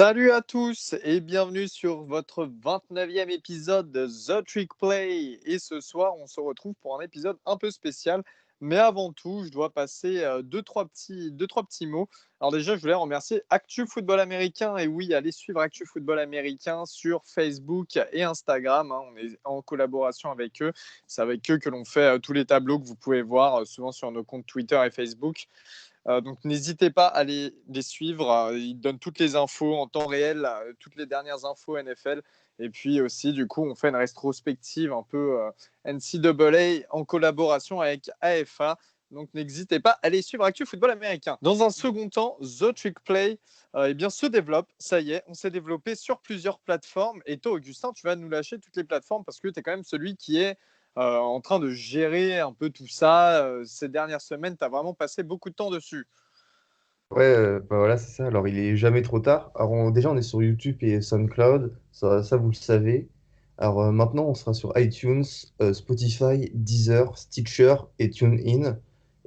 Salut à tous et bienvenue sur votre 29e épisode de The Trick Play. Et ce soir, on se retrouve pour un épisode un peu spécial. Mais avant tout, je dois passer deux, trois petits mots. Alors déjà, je voulais remercier Actu Football Américain. Et oui, allez suivre Actu Football Américain sur Facebook et Instagram. On est en collaboration avec eux. C'est avec eux que l'on fait tous les tableaux que vous pouvez voir souvent sur nos comptes Twitter et Facebook. Donc n'hésitez pas à les suivre. Ils donnent toutes les infos en temps réel, toutes les dernières infos NFL. Et puis aussi, du coup, on fait une rétrospective un peu NCAA en collaboration avec AFA. Donc n'hésitez pas à les suivre Actu Football Américain. Dans un second temps, The Trick Play eh bien, se développe. Ça y est, on s'est développé sur plusieurs plateformes. Et toi, Augustin, tu vas nous lâcher toutes les plateformes parce que tu es quand même celui qui est en train de gérer un peu tout ça. Ces dernières semaines, tu as vraiment passé beaucoup de temps dessus. Ouais, bah voilà, c'est ça. Alors, il est jamais trop tard. Alors, déjà, on est sur YouTube et SoundCloud, ça vous le savez. Alors, maintenant, on sera sur iTunes, Spotify, Deezer, Stitcher et TuneIn.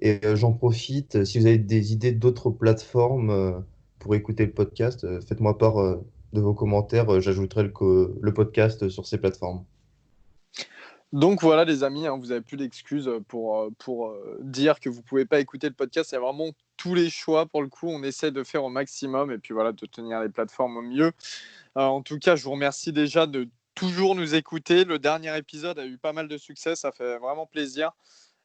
Et j'en profite, si vous avez des idées d'autres plateformes pour écouter le podcast, faites-moi part de vos commentaires. J'ajouterai le podcast sur ces plateformes. Donc voilà les amis, vous n'avez plus d'excuses pour dire que vous ne pouvez pas écouter le podcast. Il y a vraiment tous les choix pour le coup. On essaie de faire au maximum et puis voilà, de tenir les plateformes au mieux. En tout cas, je vous remercie déjà de toujours nous écouter. Le dernier épisode a eu pas mal de succès, ça fait vraiment plaisir.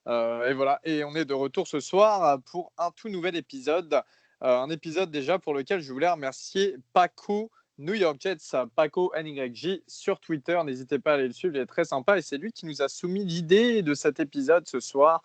Et voilà, et on est de retour ce soir pour un tout nouvel épisode. Un épisode déjà pour lequel je voulais remercier Paco New York Jets, Paco NYJ sur Twitter. N'hésitez pas à aller le suivre, il est très sympa. Et c'est lui qui nous a soumis l'idée de cet épisode ce soir.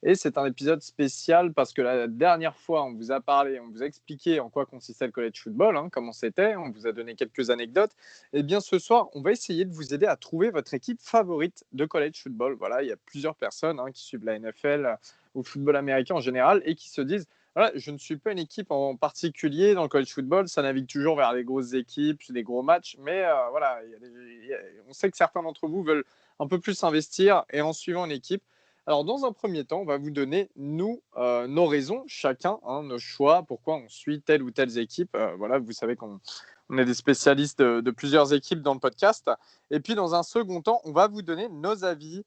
Et c'est un épisode spécial parce que la dernière fois, on vous a parlé, on vous a expliqué en quoi consistait le college football, comment c'était, on vous a donné quelques anecdotes. Et bien ce soir, on va essayer de vous aider à trouver votre équipe favorite de college football. Voilà, il y a plusieurs personnes qui suivent la NFL ou le football américain en général et qui se disent voilà, je ne suis pas une équipe en particulier dans le college football, ça navigue toujours vers les grosses équipes, des gros matchs, mais voilà, on sait que certains d'entre vous veulent un peu plus investir et en suivant une équipe. Alors, dans un premier temps, on va vous donner, nous, nos raisons, chacun, nos choix, pourquoi on suit telle ou telle équipe. Voilà, vous savez qu'on est des spécialistes de plusieurs équipes dans le podcast. Et puis, dans un second temps, on va vous donner nos avis.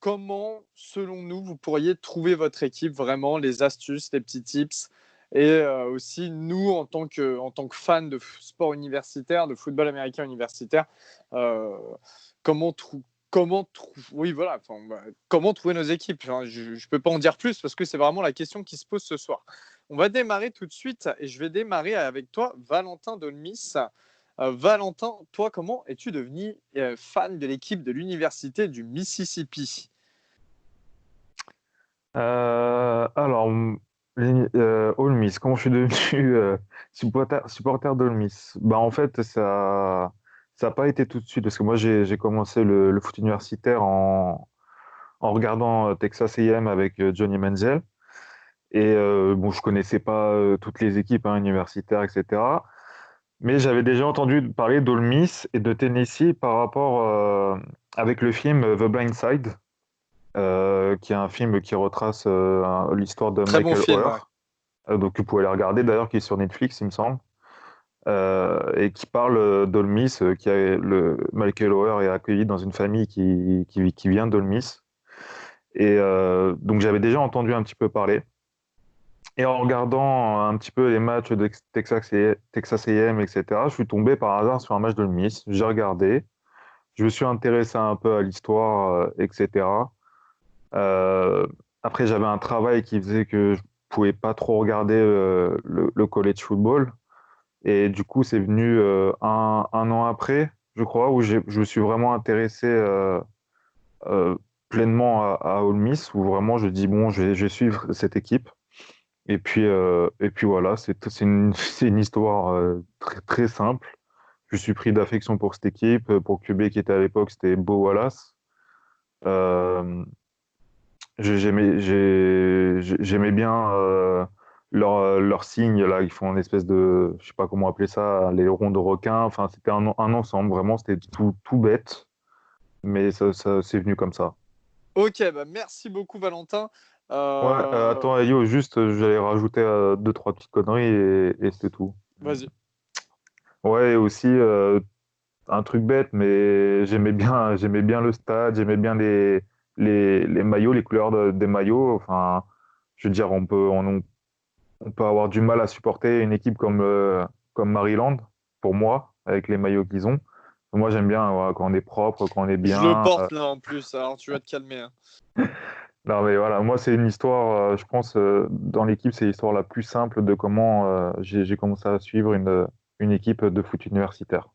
Comment, selon nous, vous pourriez trouver votre équipe, vraiment, les astuces, les petits tips. Et aussi, nous, en tant que fans de sport universitaire, de football américain universitaire, euh, comment oui, voilà, comment trouver nos équipes. Enfin, je ne peux pas en dire plus parce que c'est vraiment la question qui se pose ce soir. On va démarrer tout de suite et je vais démarrer avec toi, Valentin Dolmis. Valentin, toi, comment es-tu devenu fan de l'équipe de l'université du Mississippi? Ole Miss, comment je suis devenu supporter d'Ole Miss? Bah, en fait, ça n'a pas été tout de suite, parce que moi, j'ai commencé le foot universitaire en regardant Texas A&M avec Johnny Manziel. Et bon, je connaissais pas toutes les équipes universitaires, etc. Mais j'avais déjà entendu parler d'Ole Miss et de Tennessee par rapport avec le film The Blind Side, qui est un film qui retrace l'histoire de Très bon Michael film, ouais. Oher. Donc vous pouvez aller regarder d'ailleurs, qui est sur Netflix, il me semble, et qui parle d'Ole Miss, Michael Oher est accueilli dans une famille qui vient d'Ole Miss. Et donc j'avais déjà entendu un petit peu parler. Et en regardant un petit peu les matchs de Texas A&M, etc., je suis tombé par hasard sur un match d'Ole Miss. J'ai regardé, je me suis intéressé un peu à l'histoire, etc. Euh, Après, j'avais un travail qui faisait que je pouvais pas trop regarder le college football. Et du coup, c'est venu un an après, je crois, où je me suis vraiment intéressé euh, pleinement à Ole Miss, où vraiment je dis, bon, je vais suivre cette équipe. Et puis voilà, c'est une histoire très, très simple. Je suis pris d'affection pour cette équipe, pour QB qui était à l'époque, c'était Bo Wallace. Euh, J'aimais bien leur signe, là, ils font une espèce de, je sais pas comment appeler ça, les ronds de requin. Enfin, c'était un ensemble, vraiment, c'était tout bête, mais ça c'est venu comme ça. Ok, bah merci beaucoup, Valentin. Ouais, Euh, attends, Yo, juste, j'allais rajouter deux, trois petites conneries et c'était tout. Vas-y. Ouais, et aussi, un truc bête, mais j'aimais bien le stade, j'aimais bien les maillots, les couleurs des maillots. Enfin, je veux dire, on peut avoir du mal à supporter une équipe comme Maryland, pour moi, avec les maillots qu'ils ont. Moi, j'aime bien voilà, quand on est propre, quand on est Je le bien. porte là en plus, alors tu vas te calmer, hein. Non, mais voilà, moi, c'est une histoire, je pense, dans l'équipe, c'est l'histoire la plus simple de comment j'ai commencé à suivre une équipe de foot universitaire.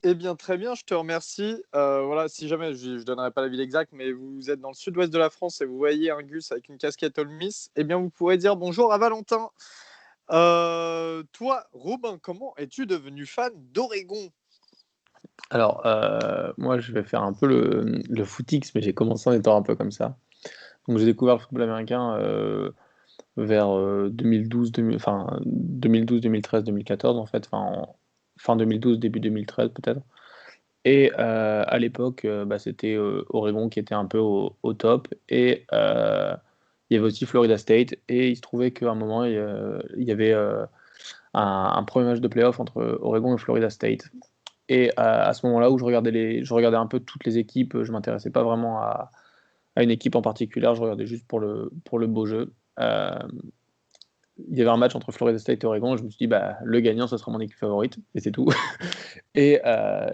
Eh bien, très bien, je te remercie. Voilà, si jamais, je ne donnerai pas la ville exacte, mais vous êtes dans le sud-ouest de la France et vous voyez un Gus avec une casquette Ole Miss, eh bien, vous pourrez dire bonjour à Valentin. Toi, Robin, comment es-tu devenu fan d'Oregon? Alors, moi, je vais faire un peu le footix, mais j'ai commencé en étant un peu comme ça. Donc, j'ai découvert le football américain vers 2012, 2012, 2013, 2014, en fait, fin 2012, début 2013 peut-être. Et à l'époque, bah, c'était Oregon qui était un peu au top. Et il y avait aussi Florida State. Et il se trouvait qu'à un moment, il y avait un premier match de playoff entre Oregon et Florida State. Et à ce moment-là où je regardais un peu toutes les équipes, je m'intéressais pas vraiment à une équipe en particulier, je regardais juste pour le beau jeu. Il y avait un match entre Florida State et Oregon, je me suis dit, bah, le gagnant, ce sera mon équipe favorite, et c'est tout. Et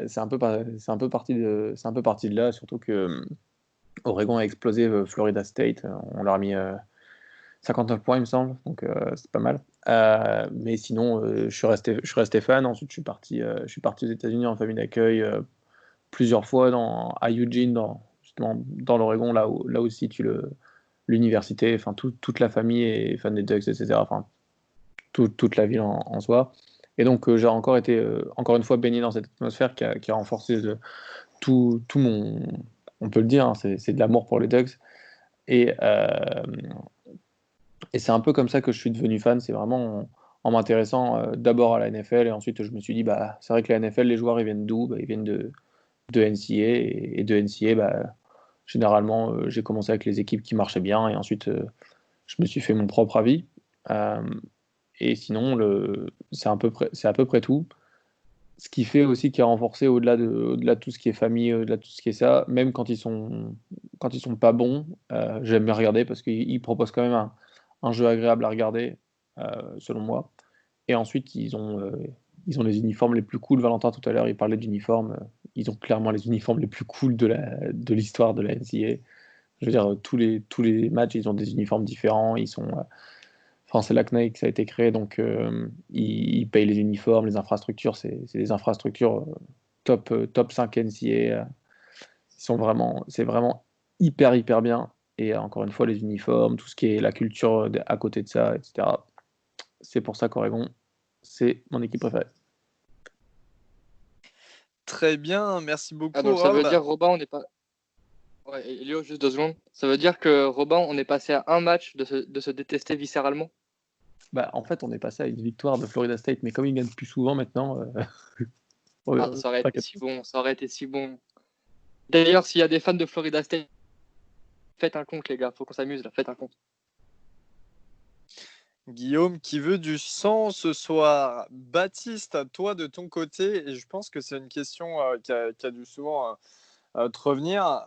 c'est un peu parti de là, surtout que Oregon a explosé Florida State, on leur a mis 59 points, il me semble, donc c'est pas mal. Mais sinon, je suis resté fan. Ensuite, je suis parti aux États-Unis en famille d'accueil plusieurs fois à Eugene, justement, dans l'Oregon, là où se situe l'université. Enfin, toute la famille est fan des Ducks, etc. Enfin, toute la ville en soi. Et donc, j'ai encore été, encore une fois, baigné dans cette atmosphère qui a renforcé tout mon. On peut le dire, hein, c'est de l'amour pour les Ducks. Et, euh, et c'est un peu comme ça que je suis devenu fan. C'est vraiment en m'intéressant d'abord à la NFL. Et ensuite, je me suis dit, bah, c'est vrai que la NFL, les joueurs, ils viennent d'où? Bah, ils viennent de NCA. Et de NCA, bah, généralement, j'ai commencé avec les équipes qui marchaient bien. Et ensuite, je me suis fait mon propre avis. Euh, et sinon, c'est à peu près tout. Ce qui fait aussi qui a renforcé au-delà de tout ce qui est famille, au-delà de tout ce qui est ça, même quand ils sont pas bons, j'aime bien regarder parce qu'ils proposent quand même un jeu agréable à regarder, selon moi. Et ensuite, ils ont les uniformes les plus cool. Valentin, tout à l'heure, il parlait d'uniformes. Ils ont clairement les uniformes les plus cool de l'histoire de la NCAA. Je veux dire, tous les matchs, ils ont des uniformes différents. Enfin, c'est là que Nike ça a été créé, donc ils payent les uniformes, les infrastructures, c'est des infrastructures top 5 NCA. C'est vraiment hyper bien. Et encore une fois, les uniformes, tout ce qui est la culture à côté de ça, etc. C'est pour ça qu'Oregon, c'est mon équipe préférée. Très bien, merci Ah, beaucoup, donc ça veut Rob. dire, Robin, on n'est pas. Ouais, Elio, juste 2 secondes. Ça veut dire que Robin, on est passé à un match de se détester viscéralement. Bah, en fait, on est passé à une victoire de Florida State, mais comme ils gagnent plus souvent maintenant, Ah, ça aurait été t'inquiète. si bon, ça aurait été si bon. D'ailleurs, s'il y a des fans de Florida State, faites un compte, les gars. Faut qu'on s'amuse là, faites un compte. Guillaume qui veut du sang ce soir. Baptiste, à toi de ton côté, et je pense que c'est une question qui a dû souvent te revenir.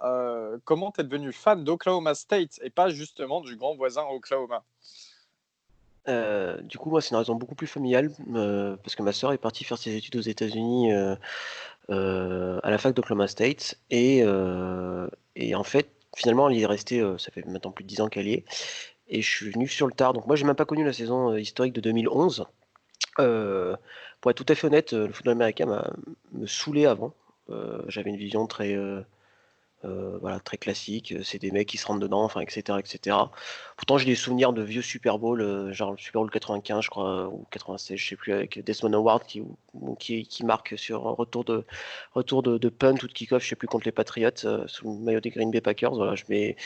Comment tu es devenu fan d'Oklahoma State et pas justement du grand voisin Oklahoma? Du coup, moi, c'est une raison beaucoup plus familiale, parce que ma sœur est partie faire ses études aux États-Unis à la fac d'Oklahoma State. Et en fait, finalement, elle y est restée, ça fait maintenant plus de 10 ans qu'elle y est. Et je suis venu sur le tard. Donc, moi, j'ai même pas connu la saison historique de 2011. Pour être tout à fait honnête, le football américain me saoulait avant. J'avais une vision voilà, très classique, c'est des mecs qui se rentrent dedans, enfin, etc., etc. Pourtant, j'ai des souvenirs de vieux Super Bowl, genre le Super Bowl 95, je crois, ou 96, je sais plus, avec Desmond Howard qui marque sur un retour de punt ou de kick-off, je sais plus, contre les Patriots, sous le maillot des Green Bay Packers. Voilà, c'est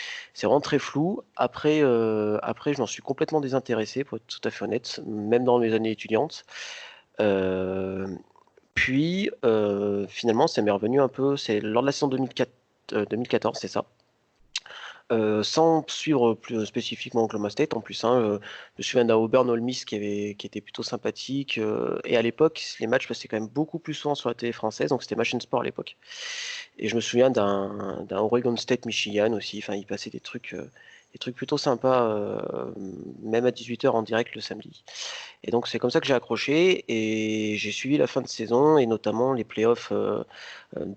vraiment très flou. Après, je m'en suis complètement désintéressé, pour être tout à fait honnête, même dans mes années étudiantes. Puis, finalement, ça m'est revenu un peu, c'est lors de la saison 2004, 2014, c'est ça. sans suivre plus spécifiquement Oklahoma State en plus. Je me souviens d'un Auburn Ole Miss qui était plutôt sympathique. Et à l'époque, les matchs passaient quand même beaucoup plus souvent sur la télé française, donc c'était Machine Sport à l'époque. Et je me souviens d'un Oregon State Michigan aussi. Enfin, il passait des trucs plutôt sympas, même à 18h en direct le samedi. Et donc c'est comme ça que j'ai accroché et j'ai suivi la fin de saison et notamment les playoffs,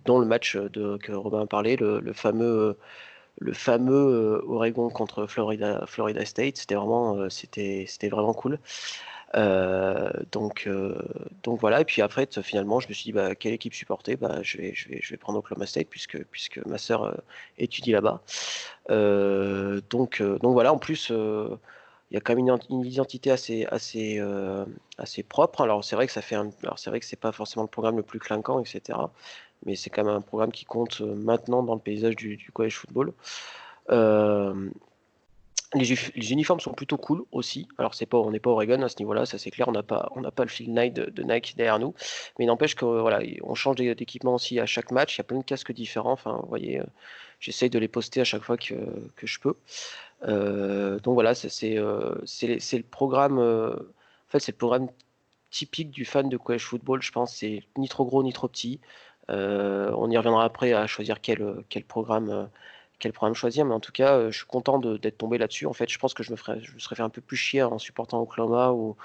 dont le match que Robin a parlé, le fameux Oregon contre Florida State. C'était vraiment cool. Donc voilà. Et puis après, finalement, je me suis dit, quelle équipe supporter? Je vais prendre Oklahoma State puisque ma sœur étudie là-bas. Donc voilà. En plus, il y a quand même une identité assez propre. Alors c'est vrai que c'est vrai que c'est pas forcément le programme le plus clinquant, etc. Mais c'est quand même un programme qui compte maintenant dans le paysage du college football. Euh, les uniformes sont plutôt cool aussi. Alors on n'est pas Oregon à ce niveau-là, ça c'est clair. On n'a pas le Field Nike de Nike derrière nous, mais il n'empêche que voilà, on change d'équipement aussi à chaque match. Il y a plein de casques différents. Enfin, vous voyez, j'essaye de les poster à chaque fois que je peux. Donc voilà, c'est le programme. En fait, c'est le programme typique du fan de college football. Je pense c'est ni trop gros ni trop petit. On y reviendra après à choisir quel programme choisir, mais en tout cas, je suis content d'être tombé là-dessus. En fait, je pense que je me serais fait un peu plus chier en supportant Oklahoma ou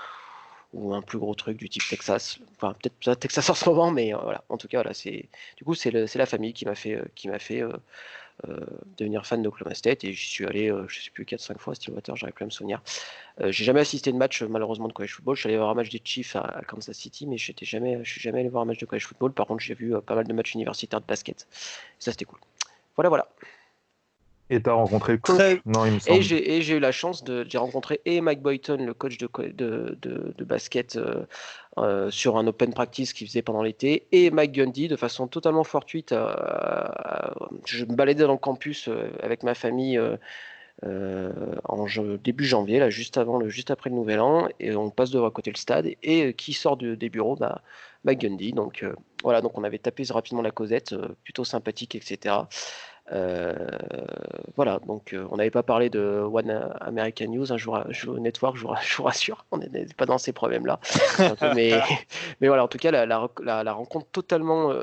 un plus gros truc du type Texas. Enfin, peut-être pas Texas en ce moment, mais voilà. En tout cas, voilà, du coup, c'est la famille qui m'a fait devenir fan d'Oklahoma State et j'y suis allé, je sais plus, 4-5 fois à Stillwater, j'arrive plus à me souvenir. J'ai jamais assisté de match malheureusement de college football. Je suis allé voir un match des Chiefs à Kansas City, mais je suis jamais allé voir un match de college football. Par contre, j'ai vu pas mal de matchs universitaires de basket. Ça, c'était cool. Voilà. Et t'as rencontré le coach? Très- Non, il me semble. J'ai eu la chance j'ai rencontré et Mike Boyton, le coach de basket, sur un open practice qu'il faisait pendant l'été, et Mike Gundy de façon totalement fortuite. Je me baladais dans le campus avec ma famille début janvier, là, juste après le Nouvel An, et on passe devant à côté le stade, et qui sort des bureaux? Mike Gundy. Donc voilà, donc on avait tapé rapidement la causette, plutôt sympathique, etc. Voilà, donc on n'avait pas parlé de One American News, Network, je vous rassure, on n'est pas dans ces problèmes-là. Mais voilà, en tout cas, la rencontre totalement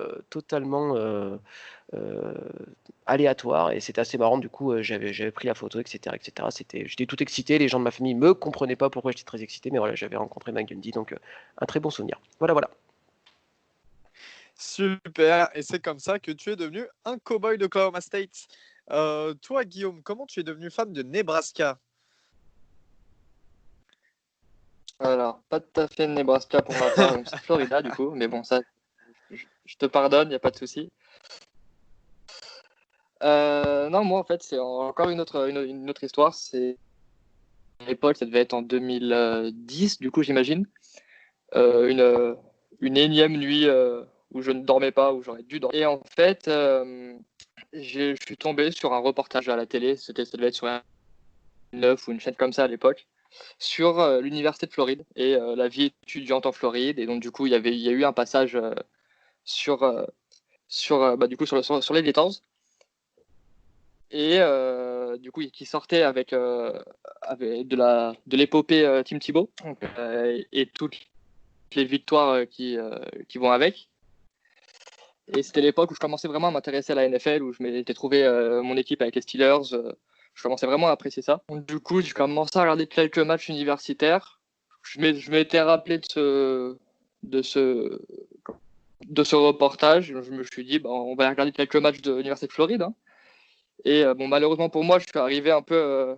aléatoire, et c'était assez marrant. Du coup, j'avais pris la photo, etc. J'étais tout excité, les gens de ma famille me comprenaient pas pourquoi j'étais très excité, mais voilà, j'avais rencontré Mike Gundy, donc un très bon souvenir. Voilà. Super, et c'est comme ça que tu es devenu un cow-boy de Oklahoma State. Toi, Guillaume, comment tu es devenu fan de Nebraska? Alors, pas tout à fait Nebraska pour ma part, donc c'est Florida du coup, mais bon, ça, je te pardonne, il n'y a pas de souci. Non, moi en fait, c'est encore une autre histoire. À l'époque, ça devait être en 2010, du coup, j'imagine. Une énième nuit où je ne dormais pas, où j'aurais dû dormir. Et en fait, je suis tombé sur un reportage à la télé, ça devait être sur un 9 ou une chaîne comme ça à l'époque, sur l'université de Floride et la vie étudiante en Floride. Et donc, du coup, il y a eu un passage sur les Gators. Et du coup, qui sortait avec de l'épopée Tim Tebow et toutes les victoires qui vont avec. Et c'était l'époque où je commençais vraiment à m'intéresser à la NFL, où je m'étais trouvé mon équipe avec les Steelers. Je commençais vraiment à apprécier ça. Donc, du coup, j'ai commencé à regarder quelques matchs universitaires. Je m'étais rappelé de ce reportage. Je me suis dit, on va regarder quelques matchs de l'Université de Floride. Hein. Et malheureusement pour moi, je suis arrivé un peu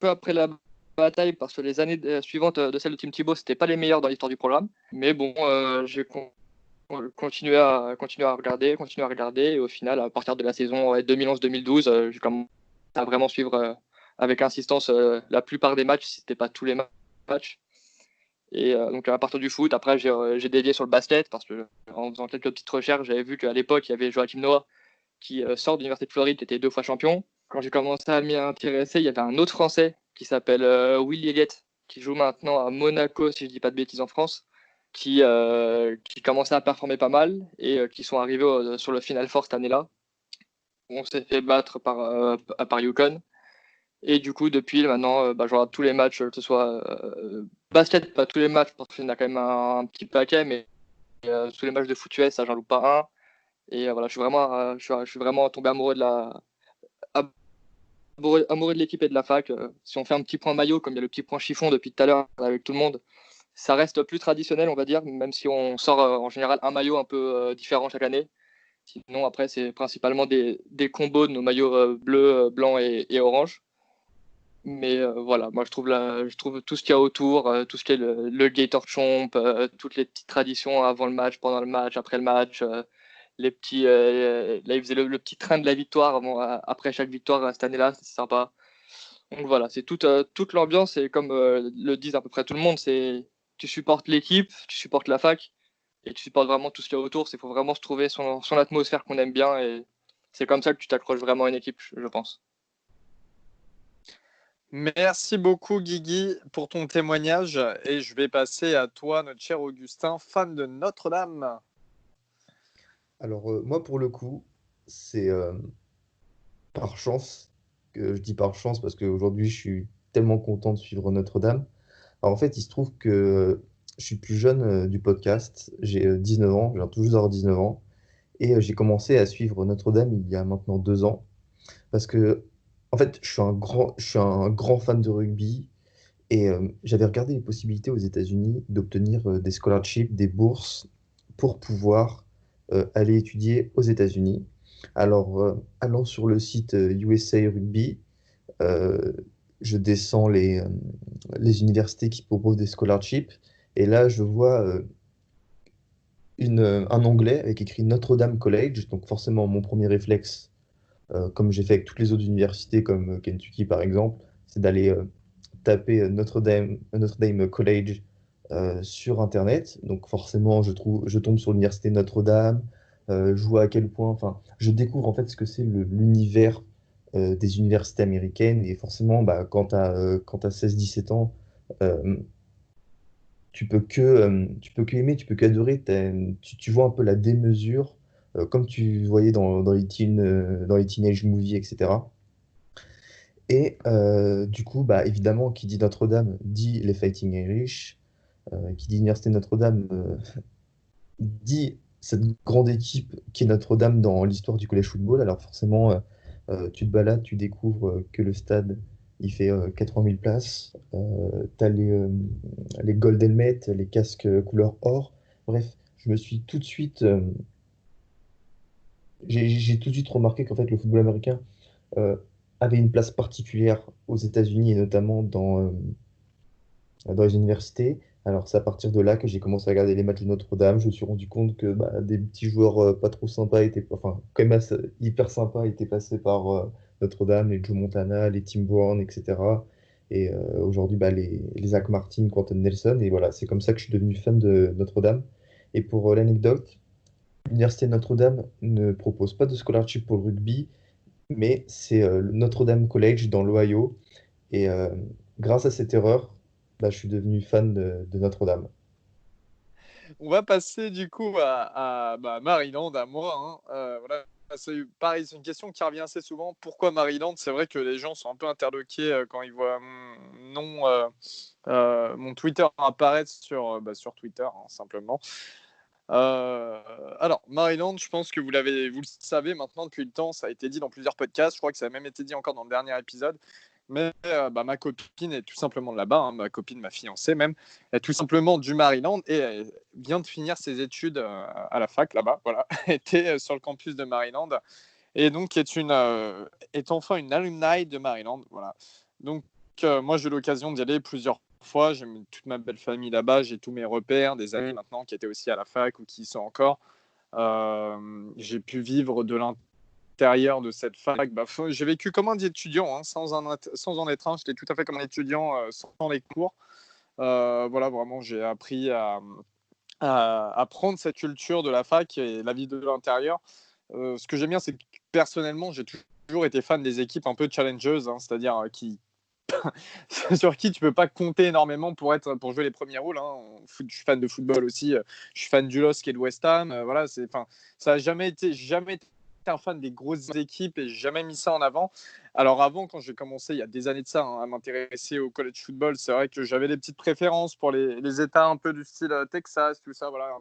après la bataille parce que les années suivantes de celle de Tim Tebow, c'était pas les meilleures dans l'histoire du programme. Mais bon, j'ai continué à regarder, et au final, à partir de la saison 2011-2012, j'ai commencé à vraiment suivre avec insistance la plupart des matchs, si c'était pas tous les matchs. Et donc à partir du foot, après j'ai dévié sur le basket parce que en faisant quelques petites recherches, j'avais vu qu'à l'époque il y avait Joachim Noah qui sort de l'Université de Floride, qui était 2 fois champion. Quand j'ai commencé à m'y intéresser, il y avait un autre Français qui s'appelle Will Elliott, qui joue maintenant à Monaco, si je ne dis pas de bêtises, en France, qui commençait à performer pas mal et qui sont arrivés sur le Final Four cette année-là. on s'est fait battre par UConn. Et du coup, depuis maintenant, je regarde tous les matchs, que ce soit basket, pas tous les matchs, parce qu'il y en a quand même un petit paquet, mais tous les matchs de foot US, ça, j'en loupe pas un. Et voilà, je suis vraiment tombé amoureux de l'équipe et de la fac. Si on fait un petit point maillot, comme il y a le petit point chiffon depuis tout à l'heure avec tout le monde, ça reste plus traditionnel, on va dire, même si on sort en général un maillot un peu différent chaque année. Sinon, après, c'est principalement des combos de nos maillots bleus, blancs et orange. Mais voilà, moi je trouve tout ce qu'il y a autour, tout ce qui est le Gator Chomp, toutes les petites traditions avant le match, pendant le match, après le match, les petits, là ils faisaient le petit train de la victoire après chaque victoire cette année-là, c'est sympa. Donc voilà, c'est toute l'ambiance et comme le disent à peu près tout le monde, c'est tu supportes l'équipe, tu supportes la fac et tu supportes vraiment tout ce qu'il y a autour. Il faut vraiment se trouver son atmosphère qu'on aime bien et c'est comme ça que tu t'accroches vraiment à une équipe, je pense. Merci beaucoup Guigui pour ton témoignage et je vais passer à toi, notre cher Augustin, fan de Notre-Dame. Alors, moi, pour le coup, c'est par chance, que je dis par chance parce qu'aujourd'hui, je suis tellement content de suivre Notre-Dame. Alors, en fait, il se trouve que je suis plus jeune du podcast. J'ai 19 ans, je viens tout juste d'avoir 19 ans. Et j'ai commencé à suivre Notre-Dame il y a maintenant 2 ans. Parce que, en fait, je suis un grand fan de rugby. Et j'avais regardé les possibilités aux États-Unis d'obtenir des scholarships, des bourses pour pouvoir aller étudier aux États-Unis. Alors, allant sur le site USA Rugby, euh, je descends les universités qui proposent des scholarships. Et là, je vois un onglet avec écrit Notre-Dame College. Donc, forcément, mon premier réflexe, comme j'ai fait avec toutes les autres universités, comme Kentucky par exemple, c'est d'aller taper Notre Dame College sur Internet. Donc forcément, je tombe sur l'université Notre-Dame. Je vois à quel point, enfin, je découvre en fait ce que c'est l'univers des universités américaines. Et forcément, bah, quand tu as 16-17 ans, euh, tu peux que aimer, tu peux qu'adorer. Tu vois un peu la démesure, comme tu voyais dans les teenage movies, etc. Et du coup, bah, évidemment, qui dit Notre-Dame dit les Fighting Irish, qui dit Université Notre-Dame dit cette grande équipe qui est Notre-Dame dans l'histoire du collège football. Alors forcément, tu te balades, tu découvres que le stade, il fait 80 000 places. Tu as les gold helmets, les casques couleur or. Bref, je me suis tout de suite, j'ai tout de suite remarqué qu'en fait, le football américain euh, avait une place particulière aux États-Unis et notamment dans les universités. Alors, c'est à partir de là que j'ai commencé à regarder les matchs de Notre-Dame. Je me suis rendu compte que bah, des petits joueurs pas trop sympas enfin, quand même hyper sympas étaient passés par Notre-Dame, les Joe Montana, les Tim Brown, etc. Et aujourd'hui, bah, les Zach Martin, Quentin Nelson. Et voilà, c'est comme ça que je suis devenu fan de Notre-Dame. Et pour l'anecdote, l'Université de Notre-Dame ne propose pas de scholarship pour le rugby, mais c'est le Notre-Dame College dans l'Ohio. Et grâce à cette erreur, bah, je suis devenu fan de Notre-Dame. On va passer du coup à Maryland, à moi. Voilà. Pareil, c'est une question qui revient assez souvent. Pourquoi Maryland? C'est vrai que les gens sont un peu interloqués quand ils voient mon nom, mon Twitter apparaître sur Twitter, hein, simplement. Alors, Maryland, je pense que vous le savez maintenant depuis le temps, ça a été dit dans plusieurs podcasts, je crois que ça a même été dit encore dans le dernier épisode, mais ma copine est tout simplement de là-bas, hein, ma copine, ma fiancée même, est tout simplement du Maryland et elle vient de finir ses études à la fac là-bas, voilà, était sur le campus de Maryland et donc est enfin une alumni de Maryland, voilà. Donc moi j'ai eu l'occasion d'y aller plusieurs fois, j'ai mis toute ma belle famille là-bas, j'ai tous mes repères, des amis maintenant qui étaient aussi à la fac ou qui y sont encore. J'ai pu vivre de l'intérieur de cette fac. J'ai vécu comme un étudiant, hein, sans en être un, j'étais tout à fait comme un étudiant sans les cours. Voilà, vraiment, j'ai appris à prendre cette culture de la fac et la vie de l'intérieur. Ce que j'aime bien, c'est que personnellement, j'ai toujours été fan des équipes un peu challengeuses, hein, c'est-à-dire sur qui tu peux pas compter énormément pour jouer les premiers rôles. Hein. Je suis fan de football aussi. Je suis fan du LOSC et de West Ham. Voilà, ça a jamais été un fan des grosses équipes et j'ai jamais mis ça en avant. Alors avant, quand j'ai commencé il y a des années de ça à m'intéresser au college football, c'est vrai que j'avais des petites préférences pour les États un peu du style Texas, tout ça, voilà,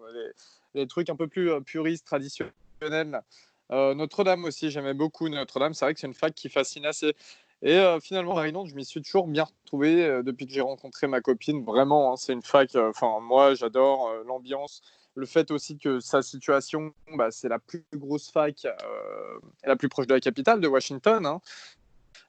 les trucs un peu plus puristes, traditionnels. Notre-Dame aussi, j'aimais beaucoup Notre-Dame. C'est vrai que c'est une fac qui fascine assez. Et finalement, Maryland, je m'y suis toujours bien retrouvé depuis que j'ai rencontré ma copine. Vraiment, hein, c'est une fac. Enfin, moi, j'adore l'ambiance. Le fait aussi que sa situation, c'est la plus grosse fac, la plus proche de la capitale, de Washington. Hein.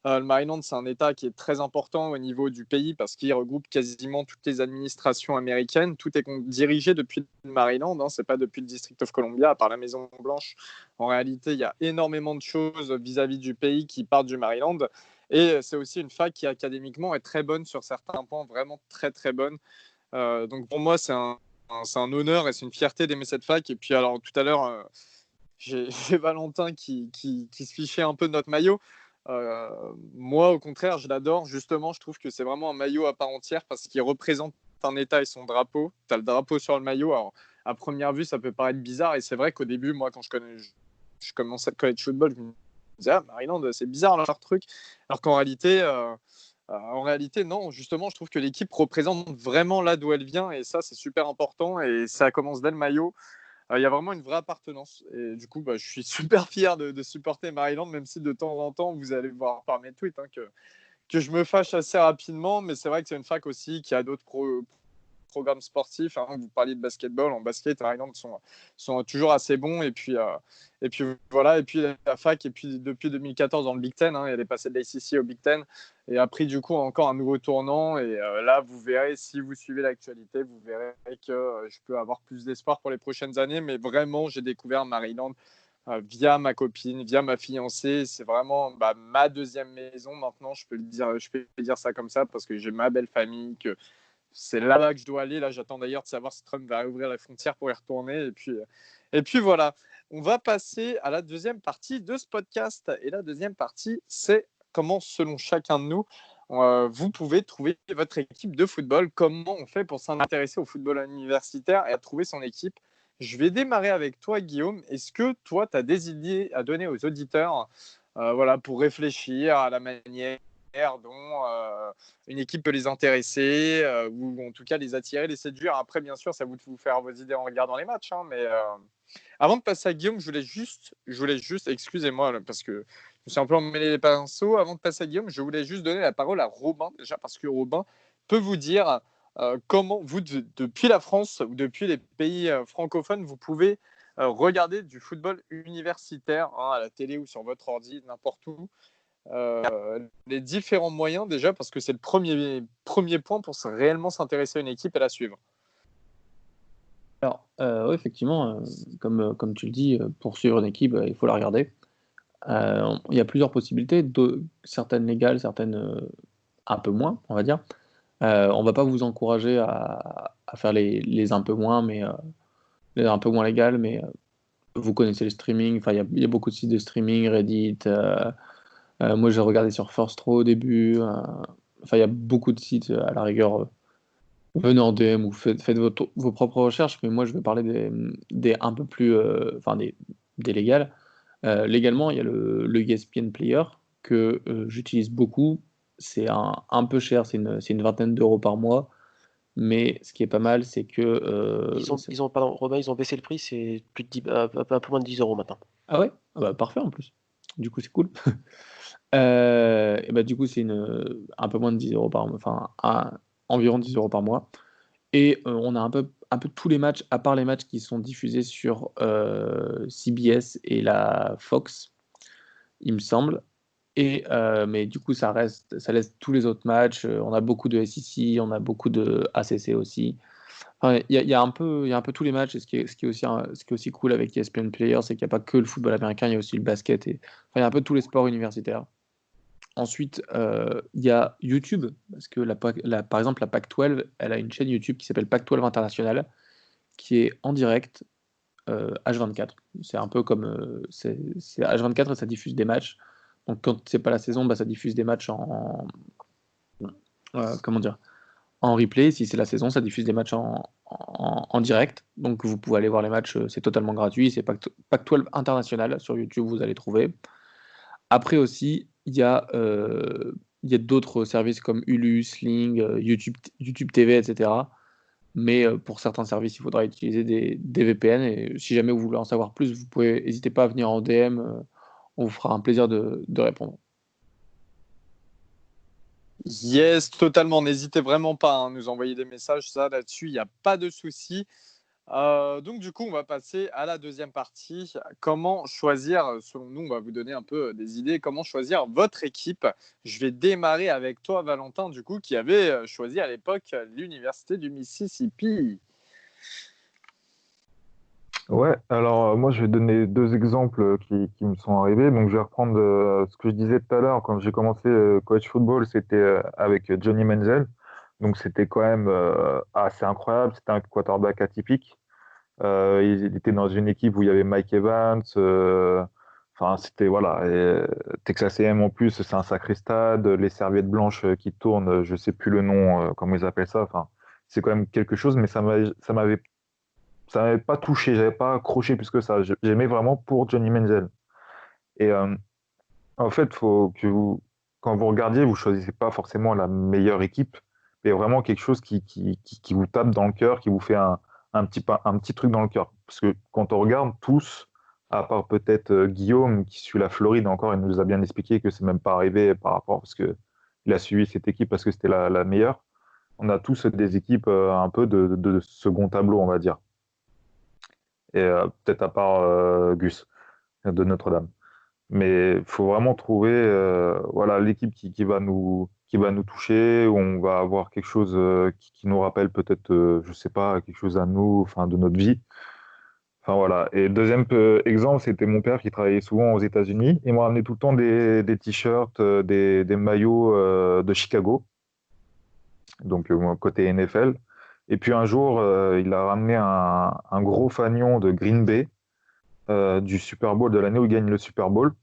Le Maryland, c'est un État qui est très important au niveau du pays parce qu'il regroupe quasiment toutes les administrations américaines. Tout est dirigé depuis le Maryland, hein, c'est pas depuis le District of Columbia, à part la Maison Blanche. En réalité, il y a énormément de choses vis-à-vis du pays qui partent du Maryland. Et c'est aussi une fac qui académiquement est très bonne sur certains points, vraiment très très bonne. Donc pour moi, c'est un honneur et c'est une fierté d'aimer cette fac. Et puis alors tout à l'heure, j'ai Valentin qui se fichait un peu de notre maillot. Moi, au contraire, je l'adore. Justement, je trouve que c'est vraiment un maillot à part entière parce qu'il représente un État et son drapeau. Tu as le drapeau sur le maillot. Alors, à première vue, ça peut paraître bizarre. Et c'est vrai qu'au début, moi, quand je commençais le college football, je me disais, ah, Maryland, c'est bizarre leur truc. Alors qu'en réalité, non. Justement, je trouve que l'équipe représente vraiment là d'où elle vient. Et ça, c'est super important. Et ça commence dès le maillot. Il y a vraiment une vraie appartenance. Et du coup, je suis super fier de supporter Maryland, même si de temps en temps, vous allez voir par mes tweets que je me fâche assez rapidement. Mais c'est vrai que c'est une fac aussi qui a d'autres programmes sportifs. Hein. Vous parliez de basketball. En basket, Maryland sont toujours assez bons. Et puis voilà. Et puis la fac, et puis depuis 2014 dans le Big Ten, hein, elle est passée de l'ACC au Big Ten et a pris du coup encore un nouveau tournant. Et là, vous verrez, si vous suivez l'actualité, vous verrez que je peux avoir plus d'espoir pour les prochaines années. Mais vraiment, j'ai découvert Maryland via ma copine, via ma fiancée. C'est vraiment ma deuxième maison maintenant. Je peux dire ça comme ça parce que j'ai ma belle famille, que c'est là-bas que je dois aller. Là, j'attends d'ailleurs de savoir si Trump va ouvrir la frontière pour y retourner. Et puis voilà. On va passer à la deuxième partie de ce podcast. Et la deuxième partie, c'est comment, selon chacun de nous, vous pouvez trouver votre équipe de football. Comment on fait pour s'intéresser au football universitaire et à trouver son équipe. Je vais démarrer avec toi, Guillaume. Est-ce que toi, tu as des idées à donner aux auditeurs voilà, pour réfléchir à la manière dont une équipe peut les intéresser ou en tout cas les attirer, les séduire. Après, bien sûr, ça vous de vous faire vos idées en regardant les matchs. Hein, mais avant de passer à Guillaume, je voulais juste, excusez-moi, là, parce que je me suis un peu emmêlé les pinceaux. Avant de passer à Guillaume, je voulais juste donner la parole à Robin, déjà parce que Robin peut vous dire comment vous, depuis la France ou depuis les pays francophones, vous pouvez regarder du football universitaire hein, à la télé ou sur votre ordi, n'importe où. Les différents moyens déjà parce que c'est le premier point pour réellement s'intéresser à une équipe et la suivre. Alors, ouais, effectivement, comme tu le dis, pour suivre une équipe, il faut la regarder. Il y a plusieurs possibilités, certaines légales, certaines un peu moins, on va dire. On va pas vous encourager à faire les un peu moins, mais les un peu moins légales, mais vous connaissez le streaming. Enfin, il y a beaucoup de sites de streaming, Reddit. Moi, j'ai regardé sur First Row au début. Enfin, il y a beaucoup de sites à la rigueur. Venez en DM ou faites vos propres recherches, mais moi je vais parler des un peu plus, enfin des légales. Légalement, il y a le ESPN Player que j'utilise beaucoup. C'est un peu cher, c'est une vingtaine d'euros par mois. Mais ce qui est pas mal, c'est que. Pardon, Romain, ils ont baissé le prix, c'est plus de 10, un peu moins de 10 euros maintenant. Ah ouais? Ah bah, parfait en plus. Du coup, c'est cool. Et bah, du coup, c'est un peu moins de 10 euros par mois, enfin environ 10 euros par mois. Et on a un peu tous les matchs, à part les matchs qui sont diffusés sur CBS et la Fox, il me semble. Mais du coup, ça laisse tous les autres matchs. On a beaucoup de SEC, on a beaucoup de ACC aussi. Enfin, il y a un peu tous les matchs. Et ce qui est aussi cool avec ESPN Player, c'est qu'il n'y a pas que le football américain, il y a aussi le basket. Enfin, il y a un peu tous les sports universitaires. Ensuite, il y a YouTube, parce que par exemple, la Pac-12, elle a une chaîne YouTube qui s'appelle Pac-12 International, qui est en direct H24. C'est un peu comme c'est H24 et ça diffuse des matchs. Donc quand c'est pas la saison, ça diffuse des matchs comment dire, en replay. Si c'est la saison, ça diffuse des matchs en direct. Donc vous pouvez aller voir les matchs, c'est totalement gratuit. C'est Pac-12 International sur YouTube, vous allez trouver. Après aussi, il y a d'autres services comme Hulu, Sling, YouTube TV, etc. Mais pour certains services, il faudra utiliser des VPN. Et si jamais vous voulez en savoir plus, vous pouvez n'hésitez pas à venir en DM. On vous fera un plaisir de répondre. Yes, totalement. N'hésitez vraiment pas à nous envoyer des messages, ça là-dessus, il n'y a pas de souci. Donc du coup, on va passer à la deuxième partie. Comment choisir, selon nous, on va vous donner un peu des idées, comment choisir votre équipe. Je vais démarrer avec toi, Valentin, du coup, qui avait choisi à l'époque l'Université du Mississippi. Ouais, alors moi je vais donner deux exemples qui me sont arrivés. Donc je vais reprendre ce que je disais tout à l'heure quand j'ai commencé college football, c'était avec Johnny Manziel. Donc c'était quand même assez incroyable, c'était un quarterback atypique. Il était dans une équipe où il y avait Mike Evans. Enfin, c'était voilà. Texas A&M en plus, c'est un sacré stade. Les serviettes blanches qui tournent, je sais plus le nom, comment ils appellent ça. Enfin, c'est quand même quelque chose, mais ça m'avait pas touché, j'avais pas accroché plus que ça. J'aimais vraiment pour Johnny Manziel. Et en fait, quand vous regardiez, vous choisissez pas forcément la meilleure équipe, mais vraiment quelque chose qui vous tape dans le cœur, qui vous fait un petit truc dans le cœur. Parce que quand on regarde tous, à part peut-être Guillaume qui suit la Floride encore, il nous a bien expliqué que c'est même pas arrivé par rapport parce que il a suivi cette équipe parce que c'était la meilleure. On a tous des équipes un peu de second tableau, on va dire. Et peut-être à part Gus de Notre-Dame. Mais il faut vraiment trouver voilà, l'équipe qui va nous toucher, où on va avoir quelque chose qui nous rappelle peut-être, je sais pas, quelque chose à nous, enfin, de notre vie. Enfin voilà. Et deuxième exemple, c'était mon père qui travaillait souvent aux États-Unis. Il m'a ramené tout le temps des t-shirts, des maillots de Chicago, donc côté NFL. Et puis un jour, il a ramené un gros fanion de Green Bay du Super Bowl, de l'année où il gagne le Super Bowl.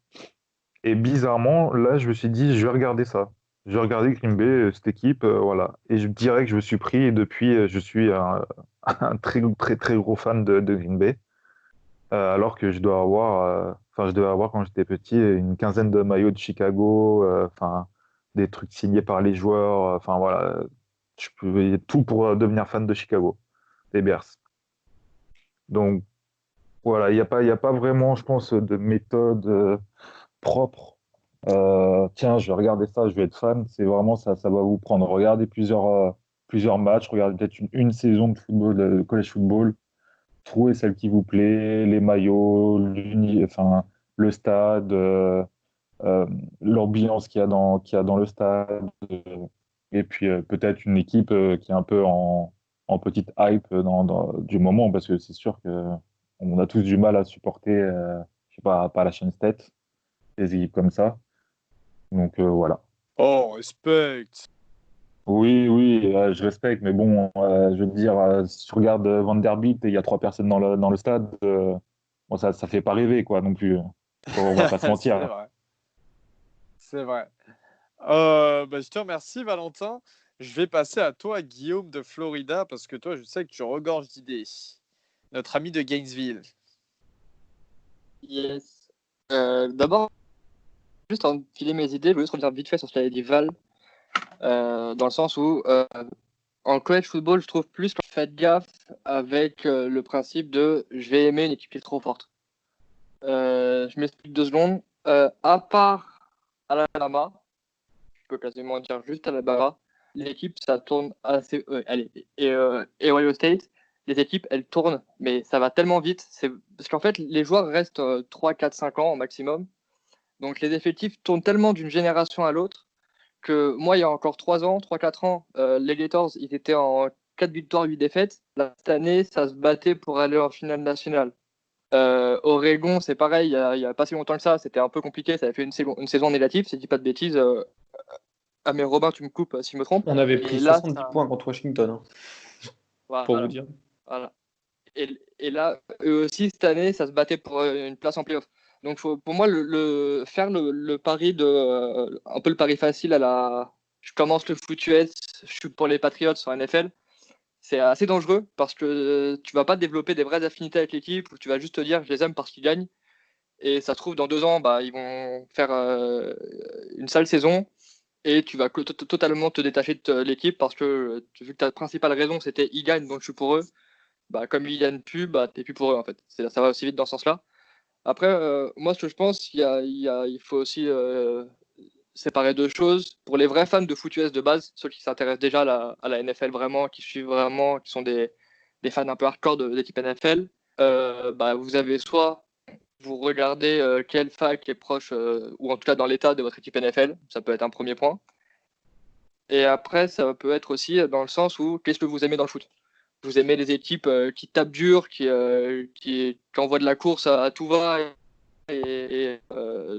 Et bizarrement, là, je me suis dit, je vais regarder ça. Je vais regarder Green Bay, cette équipe, voilà. Et je dirais que je me suis pris, et depuis, je suis un très, très, très gros fan de Green Bay. Alors que je devais avoir quand j'étais petit une quinzaine de maillots de Chicago, enfin, des trucs signés par les joueurs, enfin voilà. Je pouvais tout pour devenir fan de Chicago, des Bears. Donc voilà, il y a pas vraiment, je pense, de méthode propre. Tiens, je vais regarder ça, je vais être fan. C'est vraiment ça, ça va vous prendre. Regardez plusieurs matchs, regardez peut-être une saison de football, de college football. Trouvez celle qui vous plaît, les maillots, enfin, le stade, l'ambiance qu'il y a dans le stade. Et puis peut-être une équipe qui est un peu en petite hype du moment, parce que c'est sûr que on a tous du mal à supporter, je sais pas la chaîne State, des équipes comme ça. Donc voilà. Oh, respect. Oui, oui, je respecte, mais bon, je veux te dire, si tu regardes Vanderbilt et il y a trois personnes dans le stade, bon, ça fait pas rêver, quoi, non plus. On va pas se mentir. C'est vrai. C'est vrai. Je te remercie, Valentin. Je vais passer à toi, Guillaume de Florida, parce que toi, je sais que tu regorges d'idées. Notre ami de Gainesville. Yes. D'abord, juste en filer mes idées, je voulais juste revenir vite fait sur ce qu'avait dit Val, dans le sens où en college football, je trouve plus qu'on fait gaffe avec le principe de je vais aimer une équipe qui est trop forte. Je m'explique 2 secondes. À part Alabama, je peux quasiment dire juste Alabama, l'équipe ça tourne assez. Et Ohio State, les équipes elles tournent, mais ça va tellement vite. Parce qu'en fait, les joueurs restent 3, 4, 5 ans au maximum. Donc les effectifs tournent tellement d'une génération à l'autre que moi, il y a encore 3 ans, 3-4 ans, les Gators, ils étaient en 4 victoires, 8 défaites. Là, cette année, ça se battait pour aller en finale nationale. Oregon, c'est pareil, il y a pas si longtemps que ça, c'était un peu compliqué, ça avait fait une saison négative, si je dis pas de bêtises. Mais Robin, tu me coupes si je me trompe. On avait Et pris là, 70 points contre Washington, hein, voilà, pour vous dire. voilà. Et là, eux aussi, cette année, ça se battait pour une place en playoff. Donc, pour moi, faire le pari un peu le pari facile à la je commence le foot US, je suis pour les Patriots en NFL. C'est assez dangereux parce que tu vas pas développer des vraies affinités avec l'équipe ou tu vas juste te dire je les aime parce qu'ils gagnent. Et ça se trouve, dans 2 ans, ils vont faire une sale saison et tu vas totalement te détacher de l'équipe parce que vu que ta principale raison c'était ils gagnent donc je suis pour eux, comme ils gagnent plus, t'es plus pour eux en fait. Ça va aussi vite dans ce sens-là. Après, moi ce que je pense, il faut aussi séparer 2 choses. Pour les vrais fans de foot US de base, ceux qui s'intéressent déjà à la NFL vraiment, qui suivent vraiment, qui sont des fans un peu hardcore d'équipe NFL, vous avez soit vous regardez quelle fac est proche, ou en tout cas dans l'état de votre équipe NFL, ça peut être un premier point. Et après, ça peut être aussi dans le sens où qu'est-ce que vous aimez dans le foot. Vous aimez les équipes qui tapent dur, qui envoient de la course à tout va et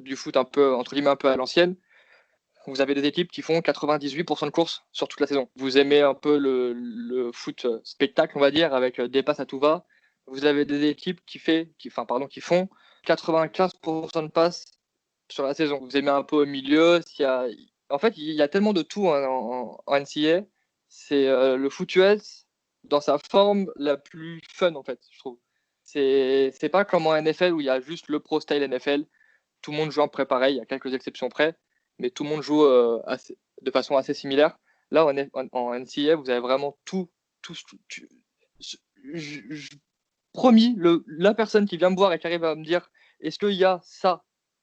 du foot un peu, entre guillemets, un peu à l'ancienne. Vous avez des équipes qui font 98% de courses sur toute la saison. Vous aimez un peu le foot spectacle, on va dire, avec des passes à tout va. Vous avez des équipes qui font 95% de passes sur la saison. Vous aimez un peu au milieu. En fait, il y a tellement de tout en NCAA. C'est le foot US dans sa forme la plus fun, en fait, je trouve. C'est pas comme en NFL où il y a juste le pro style NFL. Tout le monde joue en pré pareil, il y a quelques exceptions près, mais tout le monde joue de façon assez similaire. Là, en NCAA, vous avez vraiment tout. Promis, la personne qui vient me voir et qui arrive à me dire est-ce qu'il y a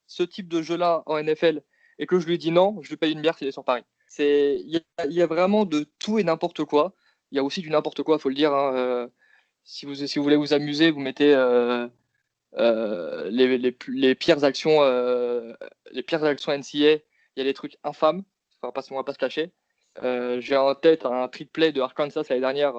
ce type de jeu-là en NFL, et que je lui dis non, je lui paye une bière s'il est sur Paris. Il y a vraiment de tout et n'importe quoi. Il y a aussi du n'importe quoi, il faut le dire. Si vous voulez vous amuser, vous mettez les pires actions NCA. Il y a des trucs infâmes, on va pas se cacher. J'ai en tête un trick play de Arkansas l'année dernière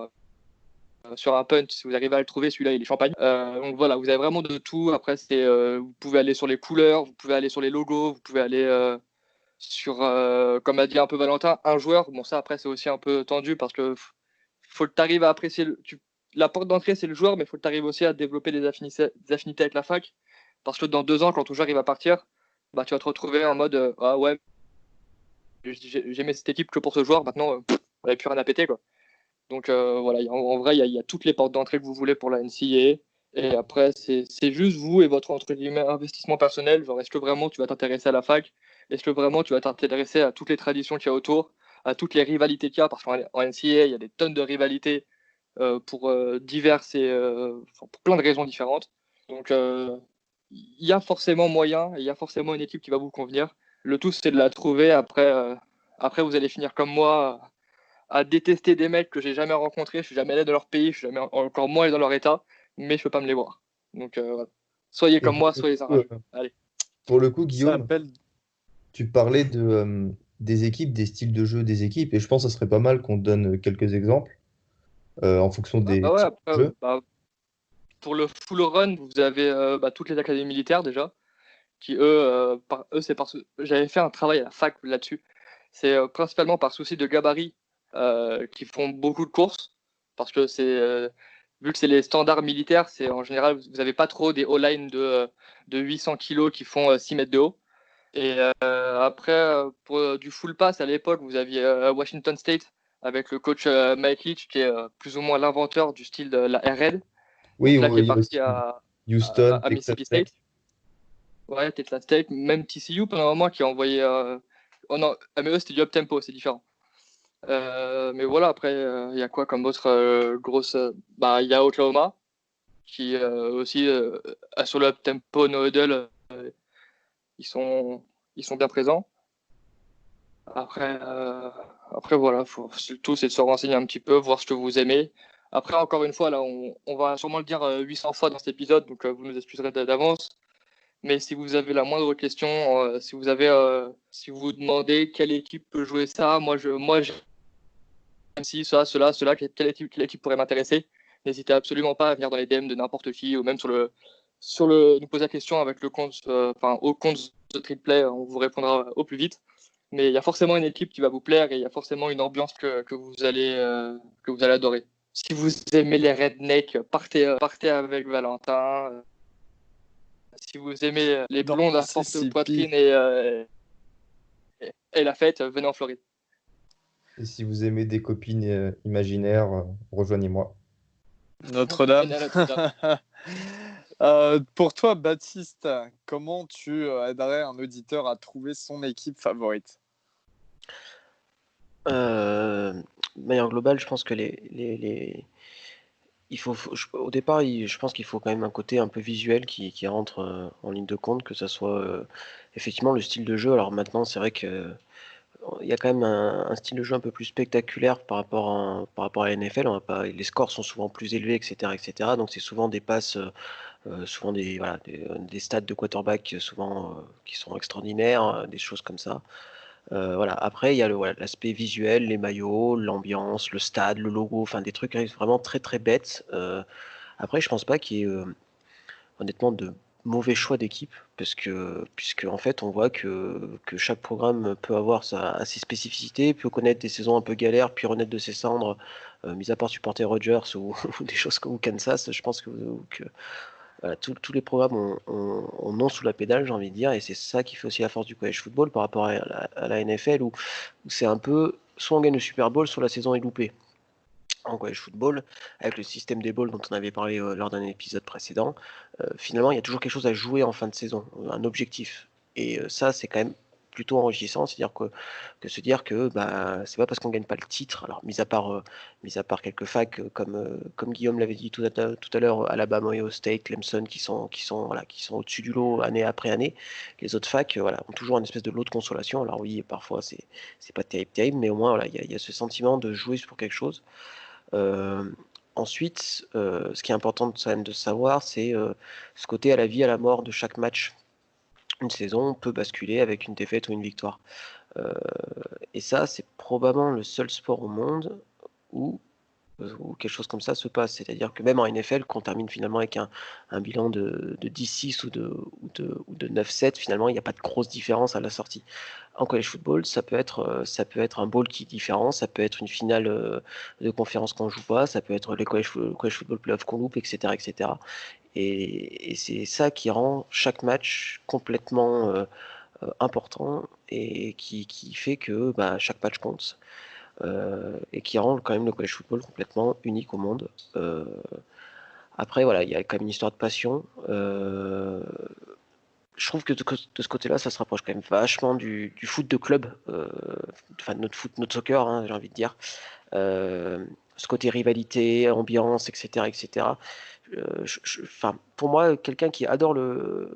sur un punt. Si vous arrivez à le trouver, celui-là il est champagne. Donc voilà, vous avez vraiment de tout. Après, vous pouvez aller sur les couleurs, vous pouvez aller sur les logos, vous pouvez aller sur, comme a dit un peu Valentin, un joueur. Bon, ça après c'est aussi un peu tendu parce que faut que tu arrives à apprécier la porte d'entrée, c'est le joueur, mais il faut que tu arrives aussi à développer des affinités avec la fac. Parce que dans 2 ans, quand ton joueur il va partir, tu vas te retrouver en mode ah ouais, j'aimais cette équipe que pour ce joueur, maintenant, on n'avait plus rien à péter, quoi. Donc voilà, en vrai, il y a toutes les portes d'entrée que vous voulez pour la NCAA. Et après, c'est juste vous et votre entre guillemets investissement personnel. Genre, est-ce que vraiment tu vas t'intéresser à la fac? Est-ce que vraiment tu vas t'intéresser à toutes les traditions qu'il y a autour, à toutes les rivalités qu'il y a? Parce qu'en NCAA, il y a des tonnes de rivalités pour diverses et pour plein de raisons différentes. Donc, il y a forcément moyen, il y a forcément une équipe qui va vous convenir. Le tout, c'est de la trouver. Après, vous allez finir comme moi à détester des mecs que j'ai jamais rencontrés. Je suis jamais allé dans leur pays, je suis jamais encore moins allé dans leur état, mais je peux pas me les voir. Donc, voilà. Soyez Et comme moi, soyez rageux. Allez. pour le coup, Ça Guillaume, appelle. tu parlais des équipes, des styles de jeu des équipes, et je pense que ce serait pas mal qu'on donne quelques exemples en fonction des Ouais, types de après, jeux. pour le full run, vous avez toutes les académies militaires déjà, qui c'est parce que j'avais fait un travail à la fac là-dessus. C'est principalement par souci de gabarit qui font beaucoup de courses, parce que vu que c'est les standards militaires, c'est en général, vous n'avez pas trop des O-line de 800 kilos qui font 6 mètres de haut. Et après, pour du full pass, à l'époque, vous aviez Washington State avec le coach Mike Leach, qui est plus ou moins l'inventeur du style de la Air Raid. Oui, Donc là, qui est il y a parti aussi Houston, à Texas Mississippi Tech. State. Ouais, Texas State, même TCU pendant un moment qui a envoyé. Oh non, mais eux, c'était du up tempo, c'est différent. Mais voilà, après, il y a quoi comme autre grosse. Il y a Oklahoma, qui aussi, sur le up tempo, no huddle, ils sont bien présents. Après voilà, le tout, c'est de se renseigner un petit peu, voir ce que vous aimez. Après, encore une fois, là, on va sûrement le dire 800 fois dans cet épisode, donc vous nous excuserez d'avance. Mais si vous avez la moindre question, si vous vous demandez quelle équipe peut jouer ça, moi, même si ça, cela, quelle équipe pourrait m'intéresser, n'hésitez absolument pas à venir dans les DM de n'importe qui, ou même nous poser la question avec le compte, au compte de Triplay, on vous répondra au plus vite. Mais il y a forcément une équipe qui va vous plaire et il y a forcément une ambiance que vous allez adorer. Si vous aimez les rednecks, partez avec Valentin. Si vous aimez les Dans blondes à forte Mississippi. poitrine et la fête, venez en Floride. Et si vous aimez des copines imaginaires, rejoignez-moi. Notre-Dame. Venez à Notre-Dame. Pour toi, Baptiste, comment tu aiderais un auditeur à trouver son équipe favorite? De manière globale, je pense que au départ, je pense qu'il faut quand même un côté un peu visuel qui rentre en ligne de compte, que ça soit effectivement le style de jeu. Alors maintenant, c'est vrai que il y a quand même un style de jeu un peu plus spectaculaire par rapport à la NFL. On va pas, les scores sont souvent plus élevés, etc., etc. Donc c'est souvent des passes, souvent des stats de quarterback souvent qui sont extraordinaires, des choses comme ça. Voilà. Après, il y a voilà, l'aspect visuel, les maillots, l'ambiance, le stade, le logo, enfin des trucs vraiment très très bêtes. Après, je pense pas qu'il y ait honnêtement de mauvais choix d'équipe, puisque en fait, on voit que chaque programme peut avoir ses spécificités, peut connaître des saisons un peu galères, puis renaître de ses cendres, mis à part supporter Rodgers ou des choses comme Kansas. Je pense que voilà, tous les programmes ont non sous la pédale, j'ai envie de dire, et c'est ça qui fait aussi la force du college football par rapport à la NFL, où c'est un peu soit on gagne le Super Bowl, soit la saison est loupée. En college football, avec le système des balls dont on avait parlé lors d'un épisode précédent, finalement il y a toujours quelque chose à jouer en fin de saison, un objectif. Et ça, c'est quand même plutôt enrichissant, c'est-à-dire que se dire que bah, c'est pas parce qu'on gagne pas le titre, alors mis à part quelques facs comme Guillaume l'avait dit tout à l'heure, Alabama, Ohio State, Clemson, voilà, qui sont au-dessus du lot année après année, les autres facs voilà, ont toujours une espèce de lot de consolation. Alors oui, parfois c'est pas terrible, mais au moins voilà, il y a ce sentiment de jouer pour quelque chose. Euh, Ensuite, ce qui est important quand même de savoir, c'est ce côté à la vie, à la mort de chaque match. Une saison peut basculer avec une défaite ou une victoire. Euh, et ça, c'est probablement le seul sport au monde où où quelque chose comme ça se passe. C'est-à-dire que même en NFL, qu'on termine finalement avec un bilan de 10-6 ou de 9-7, finalement, il n'y a pas de grosse différence à la sortie. En college football, ça peut être un bowl qui est différent, ça peut être une finale de conférence qu'on joue pas, ça peut être les college football playoff qu'on loupe, etc., etc. Et c'est ça qui rend chaque match complètement important et qui fait que bah, chaque match compte et qui rend quand même le college football complètement unique au monde. Euh, Après, voilà, il y a quand même une histoire de passion. Je trouve que de ce côté-là, ça se rapproche quand même vachement du foot de club, enfin de notre soccer, hein, j'ai envie de dire. Ce côté rivalité, ambiance, etc., etc. Enfin, pour moi, quelqu'un qui adore le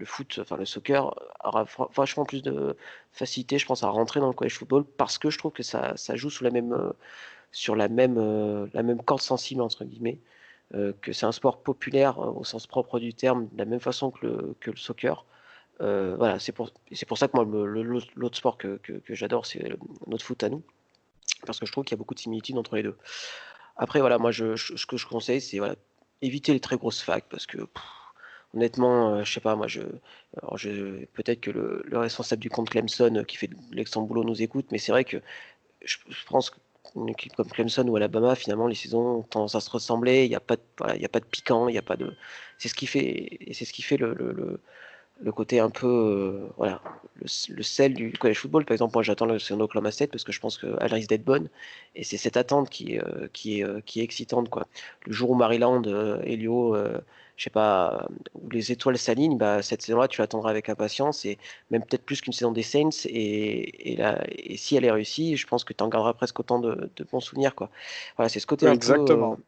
foot, enfin le soccer, aura vachement plus de facilité, je pense, à rentrer dans le college football parce que je trouve que ça joue sous sur la même corde sensible, entre guillemets, que c'est un sport populaire au sens propre du terme, de la même façon que le soccer. Voilà, c'est pour ça que moi, l'autre sport que j'adore, c'est notre foot à nous, parce que je trouve qu'il y a beaucoup de similitudes entre les deux. Après, voilà, moi, ce que je conseille, c'est voilà, éviter les très grosses facs, parce que honnêtement, je sais pas, peut-être que le responsable du compte Clemson qui fait de l'excellent boulot nous écoute, mais c'est vrai que je pense qu'une équipe comme Clemson ou Alabama, finalement, les saisons ont tendance à se ressembler. Il n'y a pas de, voilà, il y a pas de piquant, il y a pas de. C'est ce qui fait, et c'est ce qui fait le côté un peu, voilà, le sel du college football. Par exemple, moi, j'attends le c'est Oklahoma State parce que je pense qu'elle risque d'être bonne, et c'est cette attente qui est excitante, quoi. Le jour où Maryland, Elio, je sais pas, où les étoiles s'alignent, bah, cette saison-là, tu l'attendras avec impatience, et même peut-être plus qu'une saison des Saints. Et si elle est réussie, je pense que tu en garderas presque autant de bons souvenirs, quoi. Voilà, c'est ce côté un peu. Exactement.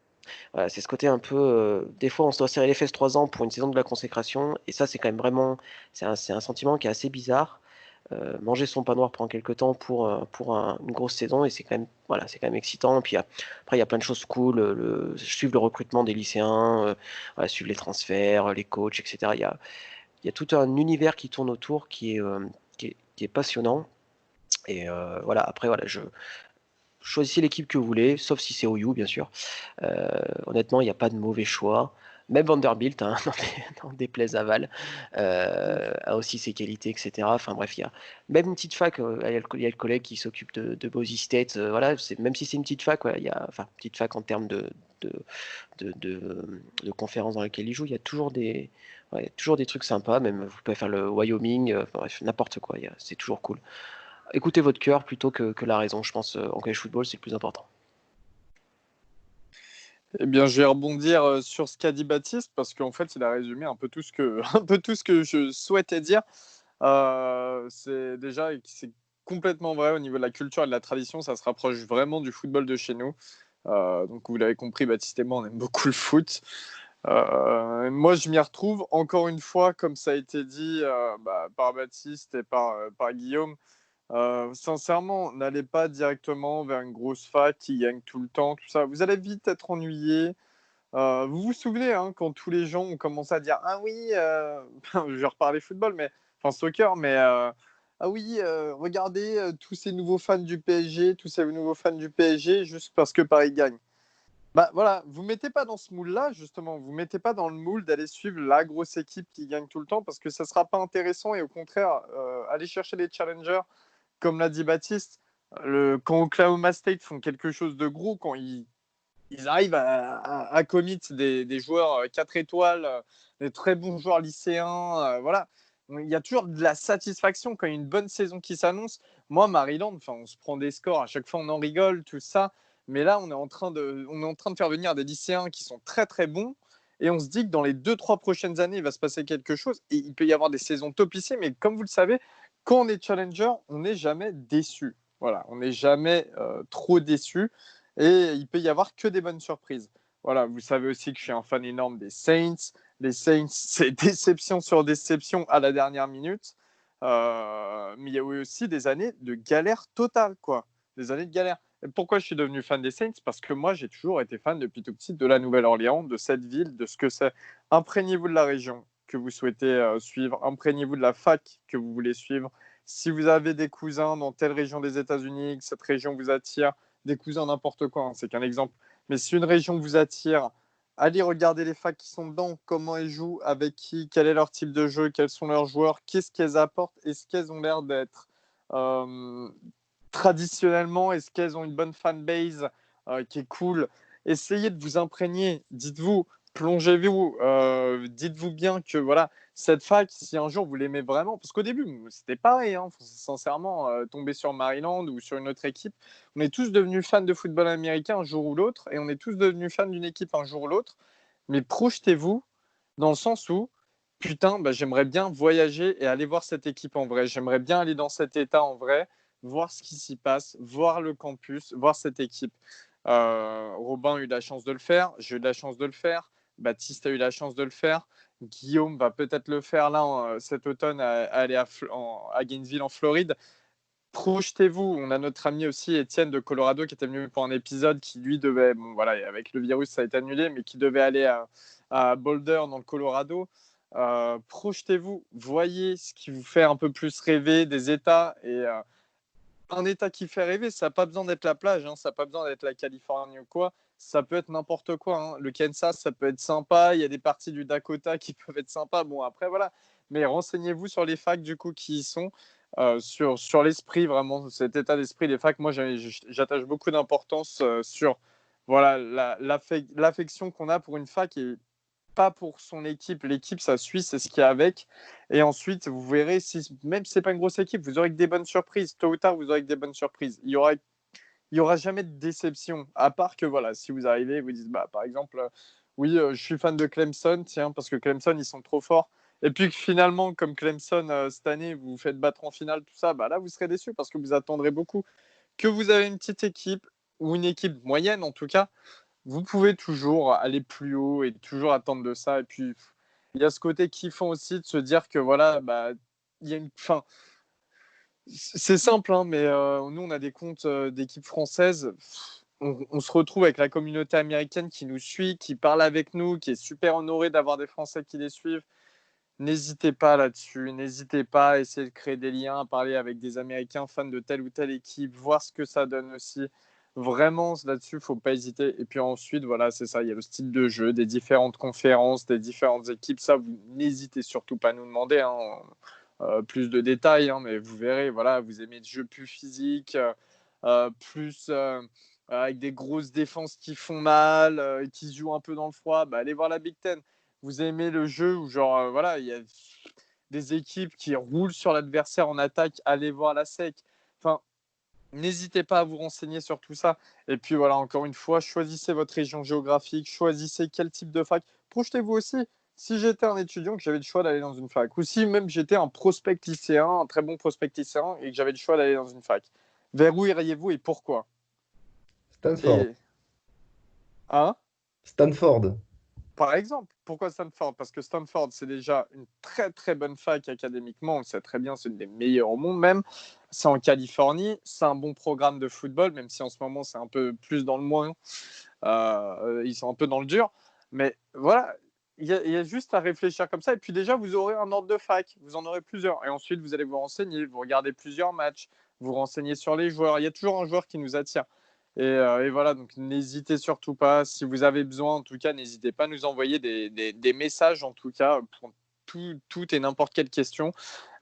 Voilà, c'est ce côté un peu. Des fois, on se doit serrer les fesses 3 ans pour une saison de la consécration, et ça, c'est quand même vraiment. C'est un sentiment qui est assez bizarre. Manger son pain noir pendant quelques temps pour une grosse saison, et c'est quand même, voilà, c'est quand même excitant. Puis après, il y a plein de choses cool. Suivre le recrutement des lycéens, voilà, suivre les transferts, les coachs, etc. Il y a tout un univers qui tourne autour qui est passionnant. Et voilà, après, voilà, choisissez l'équipe que vous voulez, sauf si c'est OU, bien sûr. Honnêtement, il n'y a pas de mauvais choix. Même Vanderbilt, hein, n'en déplaise à Val, a aussi ses qualités, etc. Enfin bref, il y a même une petite fac, il y a le collègue qui s'occupe de Boise State. Voilà, même si c'est une petite fac, ouais, enfin, petite fac en termes de, de conférences dans lesquelles il joue, il y a toujours toujours des trucs sympas. Même vous pouvez faire le Wyoming, bref, n'importe quoi, c'est toujours cool. Écoutez votre cœur plutôt que la raison. Je pense en college football, c'est le plus important. Eh bien, je vais rebondir sur ce qu'a dit Baptiste parce qu'en fait, il a résumé un peu tout ce que, un peu tout ce que je souhaitais dire. C'est déjà c'est complètement vrai au niveau de la culture et de la tradition. Ça se rapproche vraiment du football de chez nous. Donc, vous l'avez compris, Baptiste et moi, on aime beaucoup le foot. Moi, je m'y retrouve encore une fois, comme ça a été dit par Baptiste et par Guillaume. Sincèrement, n'allez pas directement vers une grosse fac qui gagne tout le temps, tout ça. Vous allez vite être ennuyé. Vous vous souvenez hein, quand tous les gens ont commencé à dire ah oui, je vais reparler football, mais enfin soccer, mais ah oui, regardez tous ces nouveaux fans du PSG, tous ces nouveaux fans du PSG juste parce que Paris gagne. Bah voilà, vous mettez pas dans ce moule-là justement, vous mettez pas dans le moule d'aller suivre la grosse équipe qui gagne tout le temps parce que ça sera pas intéressant et au contraire, aller chercher les challengers comme l'a dit Baptiste, quand Oklahoma State font quelque chose de gros, quand ils arrivent à commit des joueurs 4 étoiles, des très bons joueurs lycéens, voilà. Il y a toujours de la satisfaction quand il y a une bonne saison qui s'annonce. Moi, Maryland, on se prend des scores, à chaque fois on en rigole, tout ça. Mais là, on est en train de faire venir des lycéens qui sont très très bons. Et on se dit que dans les 2-3 prochaines années, il va se passer quelque chose. Et il peut y avoir des saisons topissées. Mais comme vous le savez, quand on est challenger, on n'est jamais déçu. Voilà, on n'est jamais trop déçu. Et il peut y avoir que des bonnes surprises. Voilà, vous savez aussi que je suis un fan énorme des Saints. Les Saints, c'est déception sur déception à la dernière minute. Mais il y a eu aussi des années de galère totale, quoi. Des années de galère. Et pourquoi je suis devenu fan des Saints? Parce que moi, j'ai toujours été fan depuis tout petit de la Nouvelle-Orléans, de cette ville, de ce que c'est. Imprégnez-vous de la région que vous souhaitez suivre. Imprégnez-vous de la fac que vous voulez suivre. Si vous avez des cousins dans telle région des États-Unis, que cette région vous attire, des cousins n'importe quoi, hein, c'est qu'un exemple. Mais si une région vous attire, allez regarder les facs qui sont dedans, comment elles jouent, avec qui, quel est leur type de jeu, quels sont leurs joueurs, qu'est-ce qu'elles apportent, est-ce qu'elles ont l'air d'être traditionnellement, est-ce qu'elles ont une bonne fanbase qui est cool. Essayez de vous imprégner, dites-vous, plongez-vous, dites-vous bien que voilà, cette fac, si un jour vous l'aimez vraiment, parce qu'au début, c'était pareil, hein, sincèrement, tomber sur Maryland ou sur une autre équipe, on est tous devenus fans de football américain un jour ou l'autre, et on est tous devenus fans d'une équipe un jour ou l'autre, mais projetez-vous dans le sens où, putain, j'aimerais bien voyager et aller voir cette équipe en vrai, j'aimerais bien aller dans cet état en vrai, voir ce qui s'y passe, voir le campus, voir cette équipe. Robin a eu la chance de le faire, j'ai eu la chance de le faire, Baptiste a eu la chance de le faire, Guillaume va peut-être le faire là cet automne à aller à Gainesville en Floride. Projetez-vous, on a notre ami aussi Étienne de Colorado qui était venu pour un épisode qui lui devait, bon voilà, avec le virus ça a été annulé, mais qui devait aller à Boulder dans le Colorado. Projetez-vous, voyez ce qui vous fait un peu plus rêver des États et un État qui fait rêver, ça n'a pas besoin d'être la plage, hein, ça n'a pas besoin d'être la Californie ou quoi, ça peut être n'importe quoi. Hein. Le Kansas, ça peut être sympa, il y a des parties du Dakota qui peuvent être sympas. Bon, après, voilà. Mais renseignez-vous sur les facs, du coup, qui y sont, sur l'esprit, vraiment, cet état d'esprit des facs. Moi, j'attache beaucoup d'importance sur voilà, l'affection qu'on a pour une fac et pas pour son équipe. L'équipe, ça suit, c'est ce qu'il y a avec. Et ensuite, vous verrez, même si ce n'est pas une grosse équipe, vous aurez que des bonnes surprises. Tôt ou tard, vous aurez que des bonnes surprises. Il y aura jamais de déception. À part que, voilà, si vous arrivez, vous dites, par exemple, oui, je suis fan de Clemson, tiens, parce que Clemson, ils sont trop forts. Et puis que finalement, comme Clemson, cette année, vous vous faites battre en finale, tout ça, là, vous serez déçu parce que vous attendrez beaucoup. Que vous avez une petite équipe, ou une équipe moyenne en tout cas, vous pouvez toujours aller plus haut et toujours attendre de ça. Et puis, il y a ce côté kiffant aussi de se dire que voilà, il y a une fin. C'est simple, hein, mais nous, on a des comptes d'équipes françaises. On se retrouve avec la communauté américaine qui nous suit, qui parle avec nous, qui est super honorée d'avoir des Français qui les suivent. N'hésitez pas là-dessus, n'hésitez pas à essayer de créer des liens, à parler avec des Américains fans de telle ou telle équipe, voir ce que ça donne aussi. Vraiment, là-dessus, il ne faut pas hésiter. Et puis ensuite, voilà, c'est ça, il y a le style de jeu, des différentes conférences, des différentes équipes. Ça, vous n'hésitez surtout pas à nous demander plus de détails, hein, mais vous verrez, voilà, vous aimez des jeux plus physiques, plus avec des grosses défenses qui font mal, qui se jouent un peu dans le froid, allez voir la Big Ten. Vous aimez le jeu où genre voilà, il y a des équipes qui roulent sur l'adversaire en attaque, allez voir la SEC. Enfin, n'hésitez pas à vous renseigner sur tout ça. Et puis voilà, encore une fois, choisissez votre région géographique, choisissez quel type de fac. Projetez-vous aussi. Si j'étais un étudiant, que j'avais le choix d'aller dans une fac, ou si même j'étais un prospect lycéen, un très bon prospect lycéen, et que j'avais le choix d'aller dans une fac, vers où iriez-vous et pourquoi? Stanford. Et, hein? Stanford. Par exemple, pourquoi Stanford? Parce que Stanford, c'est déjà une très très bonne fac académiquement, on le sait très bien, c'est une des meilleures au monde même. C'est en Californie, c'est un bon programme de football, même si en ce moment c'est un peu plus dans le moins. Ils sont un peu dans le dur. Mais voilà, il y a juste à réfléchir comme ça. Et puis déjà, vous aurez un ordre de fac, vous en aurez plusieurs. Et ensuite, vous allez vous renseigner, vous regardez plusieurs matchs, vous renseignez sur les joueurs. Il y a toujours un joueur qui nous attire. Et voilà, donc n'hésitez surtout pas. Si vous avez besoin, en tout cas, n'hésitez pas à nous envoyer des messages, en tout cas, pour tout et n'importe quelle question.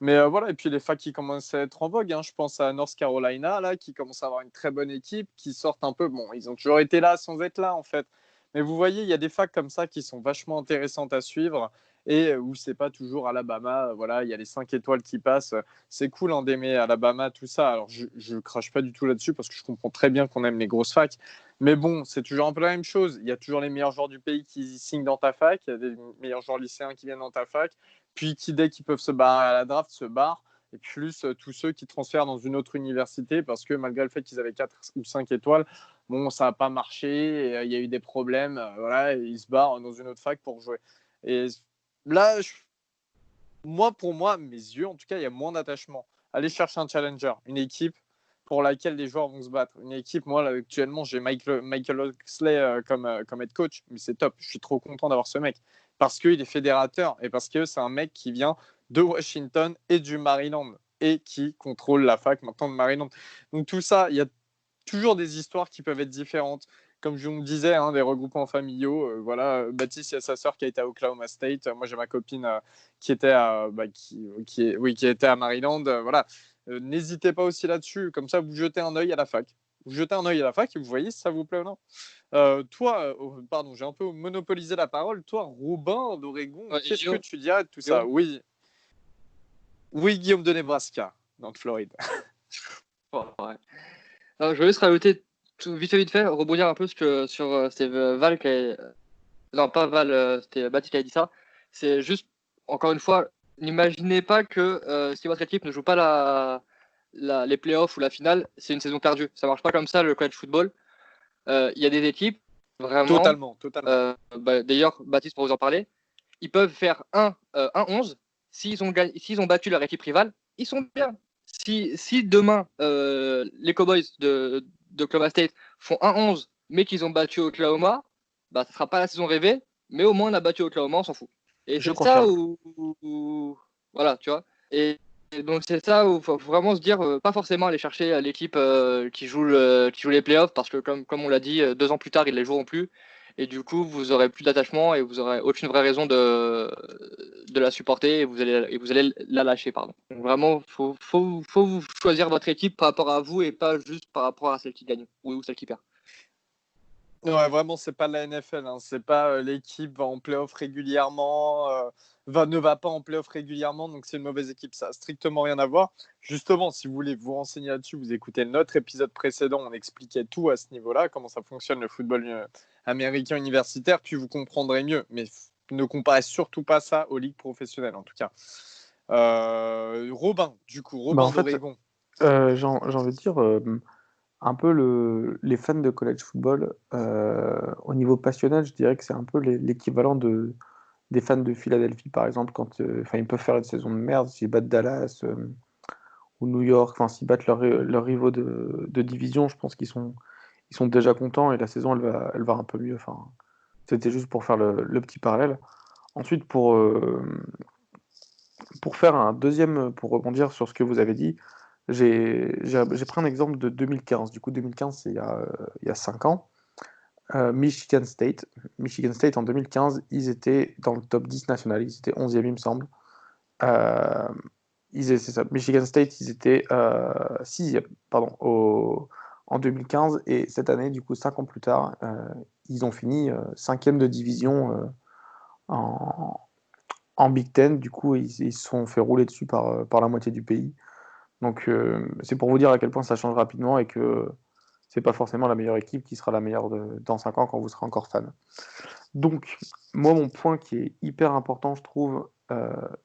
Mais voilà, et puis les facs qui commencent à être en vogue, hein. Je pense à North Carolina, là, qui commence à avoir une très bonne équipe, qui sortent un peu. Bon, ils ont toujours été là sans être là, en fait. Mais vous voyez, il y a des facs comme ça qui sont vachement intéressantes à suivre et où c'est pas toujours Alabama. Voilà, il y a les 5 étoiles qui passent. C'est cool en d'aimer Alabama, tout ça. Alors, je crache pas du tout là-dessus parce que je comprends très bien qu'on aime les grosses facs. Mais bon, c'est toujours un peu la même chose. Il y a toujours les meilleurs joueurs du pays qui signent dans ta fac. Il y a des meilleurs joueurs lycéens qui viennent dans ta fac. Puis qui, dès qu'ils peuvent se barrer à la draft, se barrent. Et plus tous ceux qui transfèrent dans une autre université parce que malgré le fait qu'ils avaient 4 ou 5 étoiles, bon, ça n'a pas marché. Il y a eu des problèmes. Voilà, et ils se barrent dans une autre fac pour jouer. Et là, moi, pour moi, mes yeux, en tout cas, il y a moins d'attachement. Aller chercher un challenger, une équipe pour laquelle les joueurs vont se battre. Une équipe, moi, là, actuellement, j'ai Michael Oxley comme head coach, mais c'est top. Je suis trop content d'avoir ce mec parce qu'il est fédérateur et parce que c'est un mec qui vient de Washington et du Maryland et qui contrôle la fac maintenant de Maryland. Donc tout ça, il y a toujours des histoires qui peuvent être différentes. Comme je vous disais, hein, des regroupements familiaux. Voilà, Baptiste, il y a sa sœur qui a été à Oklahoma State. Moi, j'ai ma copine qui était qui était à Maryland. Voilà. N'hésitez pas aussi là-dessus. Comme ça, vous jetez un œil à la fac. Vous jetez un œil à la fac et vous voyez si ça vous plaît ou non. Toi, pardon, j'ai un peu monopolisé la parole. Toi, Robin d'Oregon, qu'est-ce que tu dirais de tout ça? Oui. Oui, Guillaume de Nebraska, dans le Floride. Ouais. Alors, je vais juste rajouter vite fait, rebondir un peu sur c'était Val non, pas Val, c'était Baptiste qui a dit ça. C'est juste, encore une fois, n'imaginez pas que si votre équipe ne joue pas les playoffs ou la finale, c'est une saison perdue. Ça marche pas comme ça, le college football. Il y a des équipes, vraiment. Totalement. D'ailleurs, Baptiste, pour vous en parler, ils peuvent faire 1-11. S'ils ont battu leur équipe rivale, ils sont bien. Si demain, les Cowboys d'Oklahoma State font 1-11, mais qu'ils ont battu Oklahoma, ça ne sera pas la saison rêvée, mais au moins on a battu Oklahoma, on s'en fout. Et Je c'est ça confirme. où. Voilà, tu vois. Et donc c'est ça où il faut vraiment se dire, pas forcément aller chercher l'équipe qui joue les playoffs, parce que comme on l'a dit, 2 ans plus tard, ils ne les joueront plus. Et du coup, vous aurez plus d'attachement et vous aurez aucune vraie raison de la supporter et vous allez la lâcher, pardon. Donc vraiment, faut vous choisir votre équipe par rapport à vous et pas juste par rapport à celle qui gagne ou celle qui perd. Ouais, vraiment, c'est pas la NFL. Hein. C'est pas l'équipe va en playoff régulièrement, ne va pas en playoff régulièrement, donc c'est une mauvaise équipe. Ça n'a strictement rien à voir. Justement, si vous voulez vous renseigner là-dessus, vous écoutez notre épisode précédent, on expliquait tout à ce niveau-là, comment ça fonctionne le football américain universitaire, puis vous comprendrez mieux. Mais ne comparez surtout pas ça aux ligues professionnelles, en tout cas. Robin En fait, d'Oregon. j'ai envie de dire, un peu les fans de college football, au niveau passionnel, je dirais que c'est un peu l'équivalent des fans de Philadelphie, par exemple, quand ils peuvent faire une saison de merde, s'ils battent Dallas ou New York, s'ils battent leurs rivaux de division, je pense ils sont déjà contents et la saison, elle va un peu mieux. C'était juste pour faire le petit parallèle. Ensuite, pour faire un deuxième, pour rebondir sur ce que vous avez dit, j'ai pris un exemple de 2015. Du coup, 2015, c'est il y a 5 ans. Michigan State. Michigan State, en 2015, ils étaient dans le top 10 national. Ils étaient 11e, il me semble. C'est ça. Michigan State, ils étaient 6e, pardon, en 2015. Et cette année, du coup, 5 ans plus tard, ils ont fini 5e de division en Big Ten. Du coup, ils se sont fait rouler dessus par la moitié du pays. Donc, c'est pour vous dire à quel point ça change rapidement et que c'est pas forcément la meilleure équipe qui sera la meilleure dans 5 ans quand vous serez encore fan. Donc, moi, mon point qui est hyper important, je trouve,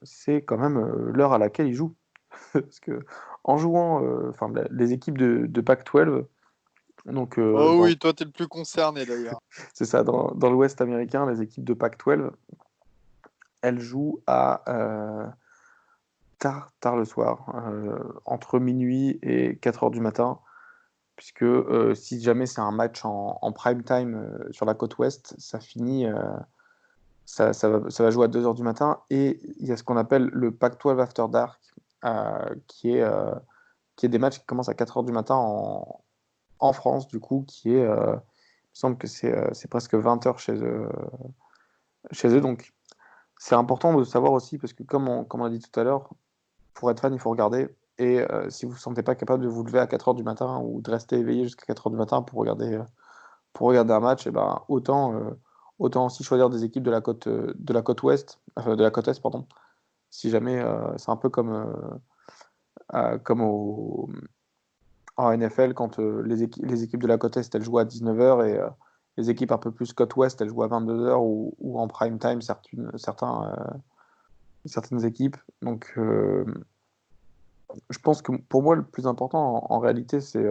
c'est quand même l'heure à laquelle ils jouent. Parce que en jouant, les équipes de Pac-12, donc Oh oui, toi, t'es le plus concerné d'ailleurs. c'est ça, dans l'Ouest américain, les équipes de Pac-12, elles jouent à tard le soir, entre minuit et 4 heures du matin, puisque si jamais c'est un match en prime time sur la côte ouest, ça finit, ça va jouer à 2 heures du matin, et il y a ce qu'on appelle le Pac-12 After Dark, qui est des matchs qui commencent à 4 heures du matin en France, du coup, il me semble que c'est presque 20 heures chez eux, donc c'est important de savoir aussi, parce que comme on a dit tout à l'heure, pour être fan, il faut regarder. Et si vous ne vous sentez pas capable de vous lever à 4 heures du matin ou de rester éveillé jusqu'à 4 heures du matin pour regarder un match, et ben, autant aussi choisir des équipes de la côte ouest, de la côte est, pardon. Si jamais c'est un peu comme en NFL, quand les équipes de la côte est elles jouent à 19 heures, et les équipes un peu plus côte ouest elles jouent à 22 heures, ou en prime time certaines équipes. Donc je pense que pour moi, le plus important en réalité, c'est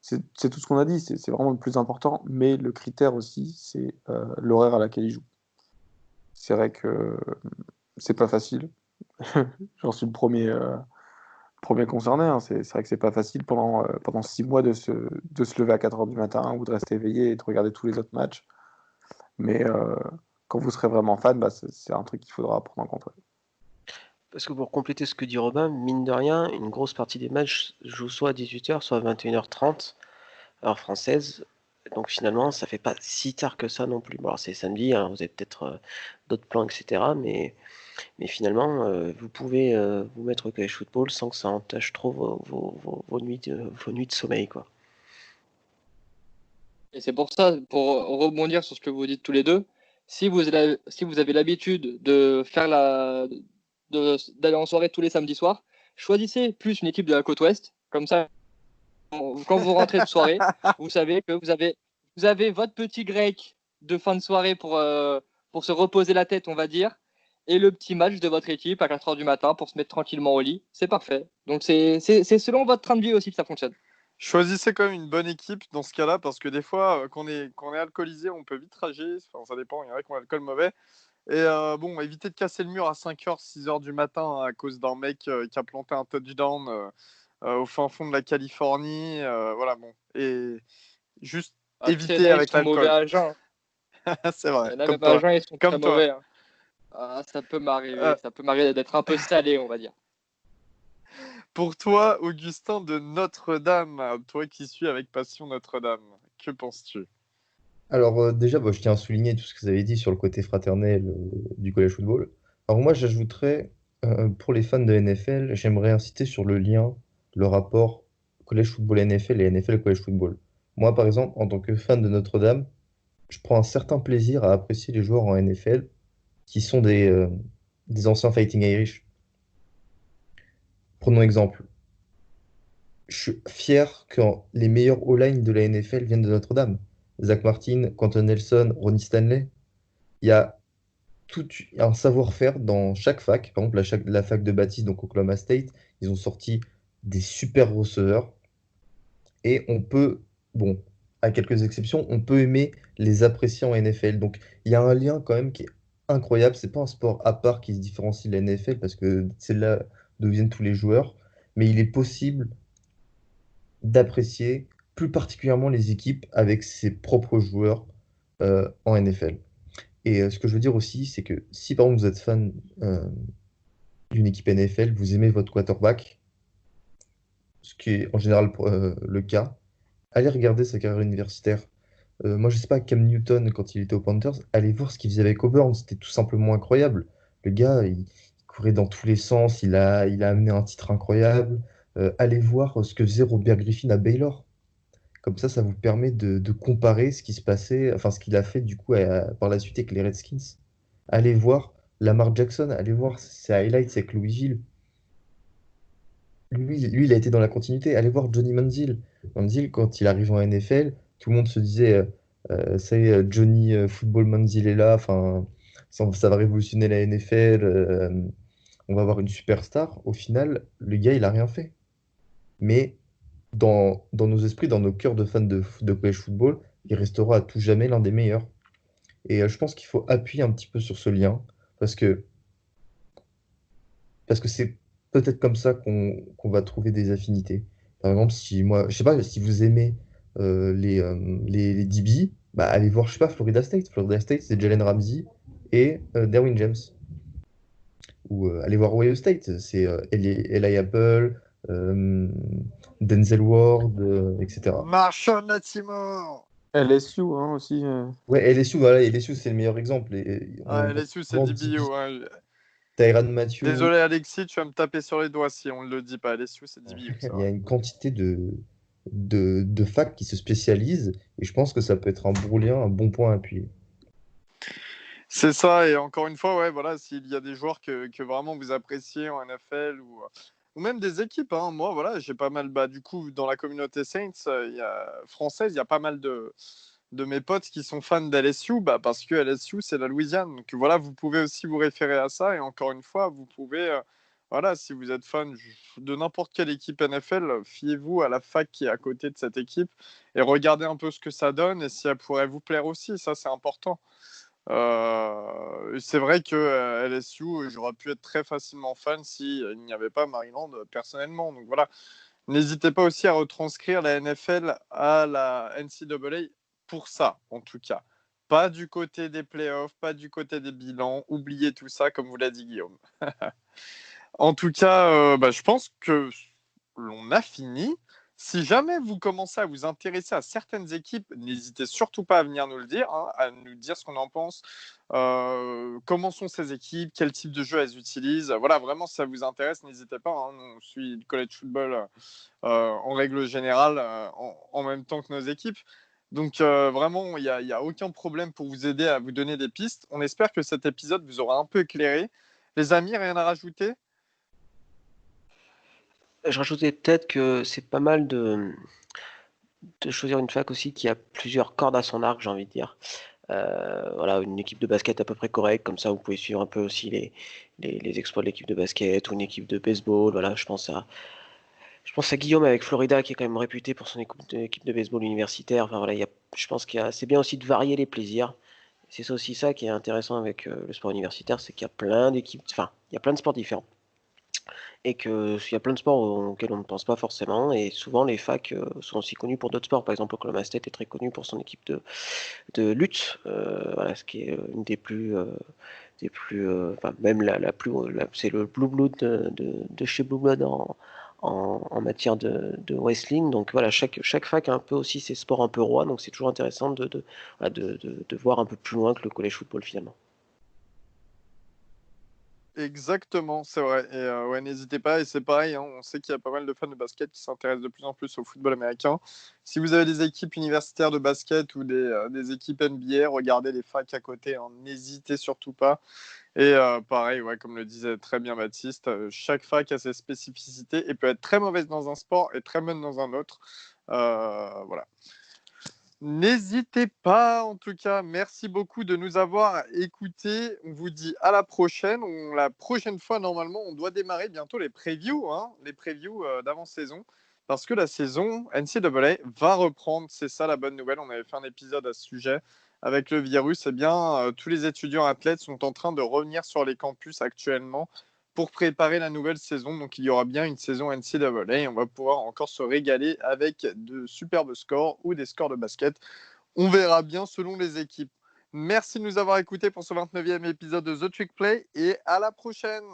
tout ce qu'on a dit, c'est vraiment le plus important, mais le critère aussi, c'est l'horaire à laquelle il joue. C'est vrai que c'est pas facile. J'en suis le premier concerné, hein. C'est vrai que c'est pas facile pendant 6 mois de se lever à 4 heures du matin ou de rester éveillé et de regarder tous les autres matchs. Mais quand vous serez vraiment fan, bah, c'est un truc qu'il faudra prendre en compte. Ouais. Parce que pour compléter ce que dit Robin, mine de rien, une grosse partie des matchs jouent soit à 18h, soit à 21h30, heure française. Donc finalement, ça fait pas si tard que ça non plus. Bon, alors c'est samedi, hein, vous avez peut-être d'autres plans, etc. Mais finalement, vous pouvez vous mettre au college football sans que ça entache trop vos nuits de sommeil, quoi. Et c'est pour ça, pour rebondir sur ce que vous dites tous les deux, si vous avez l'habitude de faire d'aller en soirée tous les samedis soirs, choisissez plus une équipe de la côte ouest. Comme ça, quand vous rentrez de soirée, vous savez que vous avez votre petit grec de fin de soirée pour se reposer la tête, on va dire, et le petit match de votre équipe à 4 heures du matin pour se mettre tranquillement au lit. C'est parfait. Donc c'est selon votre train de vie aussi que ça fonctionne. Choisissez quand même une bonne équipe dans ce cas-là, parce que des fois, quand on est alcoolisé, on peut vite rager. Enfin, ça dépend, il y en a qui ont l'alcool mauvais. Et bon, évitez de casser le mur à 5h, 6h du matin à cause d'un mec qui a planté un touchdown au fin fond de la Californie. Voilà, bon. Et juste évitez avec sont mauvais l'alcool. à jeun. C'est vrai. Il y en a Comme même à toi. jeun, ils sont Comme très toi. mauvais. Hein. Ah, ça peut m'arriver d'être un peu salé, on va dire. Pour toi, Augustin de Notre-Dame, toi qui suis avec passion Notre-Dame, que penses-tu? Alors déjà, je tiens à souligner tout ce que vous avez dit sur le côté fraternel du college football. Alors moi, j'ajouterais, pour les fans de NFL, j'aimerais insister sur le lien, le rapport college football NFL et NFL college football. Moi, par exemple, en tant que fan de Notre-Dame, je prends un certain plaisir à apprécier les joueurs en NFL qui sont des anciens Fighting Irish. Prenons exemple. Je suis fier que les meilleurs O-line de la NFL viennent de Notre-Dame. Zach Martin, Quentin Nelson, Ronnie Stanley. Il y a tout un savoir-faire dans chaque fac. Par exemple, la fac de Baptiste, donc Oklahoma State, ils ont sorti des super receveurs. Et on peut, bon, à quelques exceptions, on peut aimer les apprécier en NFL. Donc, il y a un lien quand même qui est incroyable. C'est pas un sport à part qui se différencie de la NFL parce que c'est là d'où viennent tous les joueurs. Mais il est possible d'apprécier plus particulièrement les équipes avec ses propres joueurs en NFL. Et ce que je veux dire aussi, c'est que si par exemple vous êtes fan d'une équipe NFL, vous aimez votre quarterback, ce qui est en général le cas, allez regarder sa carrière universitaire. Moi, je sais pas, Cam Newton, quand il était aux Panthers, allez voir ce qu'il faisait avec Auburn, c'était tout simplement incroyable. Le gars, il courait dans tous les sens, il a amené un titre incroyable. Allez voir ce que faisait Robert Griffin à Baylor. Comme ça vous permet de comparer ce qui se passait, enfin ce qu'il a fait du coup par la suite avec les Redskins. Allez voir Lamar Jackson, allez voir ses highlights avec Louisville. lui, il a été dans la continuité. Allez voir Johnny Manziel. Manziel, quand il arrive en NFL, tout le monde se disait, ça y est, Johnny Football Manziel est là. Enfin, ça va révolutionner la NFL. On va avoir une superstar. Au final, le gars, il a rien fait. Mais dans nos esprits, dans nos cœurs de fans de college football, il restera à tout jamais l'un des meilleurs. Et je pense qu'il faut appuyer un petit peu sur ce lien parce que c'est peut-être comme ça qu'on va trouver des affinités. Par exemple, si moi, je sais pas, si vous aimez les DB, bah, allez voir, je sais pas, Florida State. Florida State, c'est Jalen Ramsey et Derwin James. Ou allez voir Ohio State, c'est Eli Apple, euh, Denzel Ward, etc. Marshall Latimore. LSU aussi. Ouais, LSU, voilà, LSU, c'est le meilleur exemple. Ah, LSU, c'est Souvent DBO. Hein. Tyrann Mathieu, Désolé, Alexis, tu vas me taper sur les doigts si on ne le dit pas. LSU, c'est DBO. Ça il y a va. une quantité de facs qui se spécialisent et je pense que ça peut être un bon lien, un bon point à appuyer. C'est ça, et encore une fois, ouais, voilà, s'il y a des joueurs que vraiment vous appréciez en NFL ou même des équipes, hein. Moi, voilà, j'ai pas mal, du coup, dans la communauté Saints française, il y a pas mal de mes potes qui sont fans d'LSU, parce que LSU, c'est la Louisiane. Donc voilà, vous pouvez aussi vous référer à ça, et encore une fois, vous pouvez, voilà, si vous êtes fan de n'importe quelle équipe NFL, fiez-vous à la fac qui est à côté de cette équipe et regardez un peu ce que ça donne et si elle pourrait vous plaire aussi, ça c'est important. C'est vrai que LSU, j'aurais pu être très facilement fan s'il n'y avait pas Maryland personnellement. Donc voilà, n'hésitez pas aussi à retranscrire la NFL à la NCAA pour ça, en tout cas. Pas du côté des playoffs, pas du côté des bilans. Oubliez tout ça, comme vous l'a dit Guillaume. En tout cas, je pense que l'on a fini. Si jamais vous commencez à vous intéresser à certaines équipes, n'hésitez surtout pas à venir nous le dire, hein, à nous dire ce qu'on en pense, comment sont ces équipes, quel type de jeu elles utilisent. Voilà, vraiment, si ça vous intéresse, n'hésitez pas. Hein, on suit le college football en règle générale en même temps que nos équipes. Donc vraiment, il n'y a aucun problème pour vous aider à vous donner des pistes. On espère que cet épisode vous aura un peu éclairé. Les amis, rien à rajouter? Je rajoutais peut-être que c'est pas mal de choisir une fac aussi qui a plusieurs cordes à son arc, j'ai envie de dire. Voilà, une équipe de basket à peu près correcte, comme ça vous pouvez suivre un peu aussi les exploits de l'équipe de basket ou une équipe de baseball. Voilà, je pense à Guillaume avec Florida qui est quand même réputé pour son équipe de baseball universitaire. Enfin voilà, je pense c'est bien aussi de varier les plaisirs. C'est aussi ça qui est intéressant avec le sport universitaire, c'est qu'il y a plein d'équipes, enfin il y a plein de sports différents. Et qu'il y a plein de sports auxquels on ne pense pas forcément, et souvent les facs sont aussi connus pour d'autres sports. Par exemple, Oklahoma State est très connu pour son équipe de lutte, voilà, ce qui est une des plus, enfin même c'est le Blue Blood de chez Blue Blood en matière de wrestling. Donc voilà, chaque fac a un peu aussi ses sports un peu rois, donc c'est toujours intéressant voilà, de voir un peu plus loin que le college football finalement. Exactement, c'est vrai. Et ouais, n'hésitez pas. Et c'est pareil, hein, on sait qu'il y a pas mal de fans de basket qui s'intéressent de plus en plus au football américain. Si vous avez des équipes universitaires de basket ou des équipes NBA, regardez les facs à côté. Hein, n'hésitez surtout pas. Et pareil, ouais, comme le disait très bien Baptiste, chaque fac a ses spécificités et peut être très mauvaise dans un sport et très bonne dans un autre. Voilà. N'hésitez pas, en tout cas, merci beaucoup de nous avoir écoutés. On vous dit à la prochaine. La prochaine fois, normalement, on doit démarrer bientôt les previews, les previews d'avant-saison, parce que la saison NCAA va reprendre. C'est ça la bonne nouvelle. On avait fait un épisode à ce sujet avec le virus. Eh bien, tous les étudiants athlètes sont en train de revenir sur les campus actuellement pour préparer la nouvelle saison. Donc, il y aura bien une saison NCAA et on va pouvoir encore se régaler avec de superbes scores ou des scores de basket. On verra bien selon les équipes. Merci de nous avoir écoutés pour ce 29e épisode de The Trick Play et à la prochaine.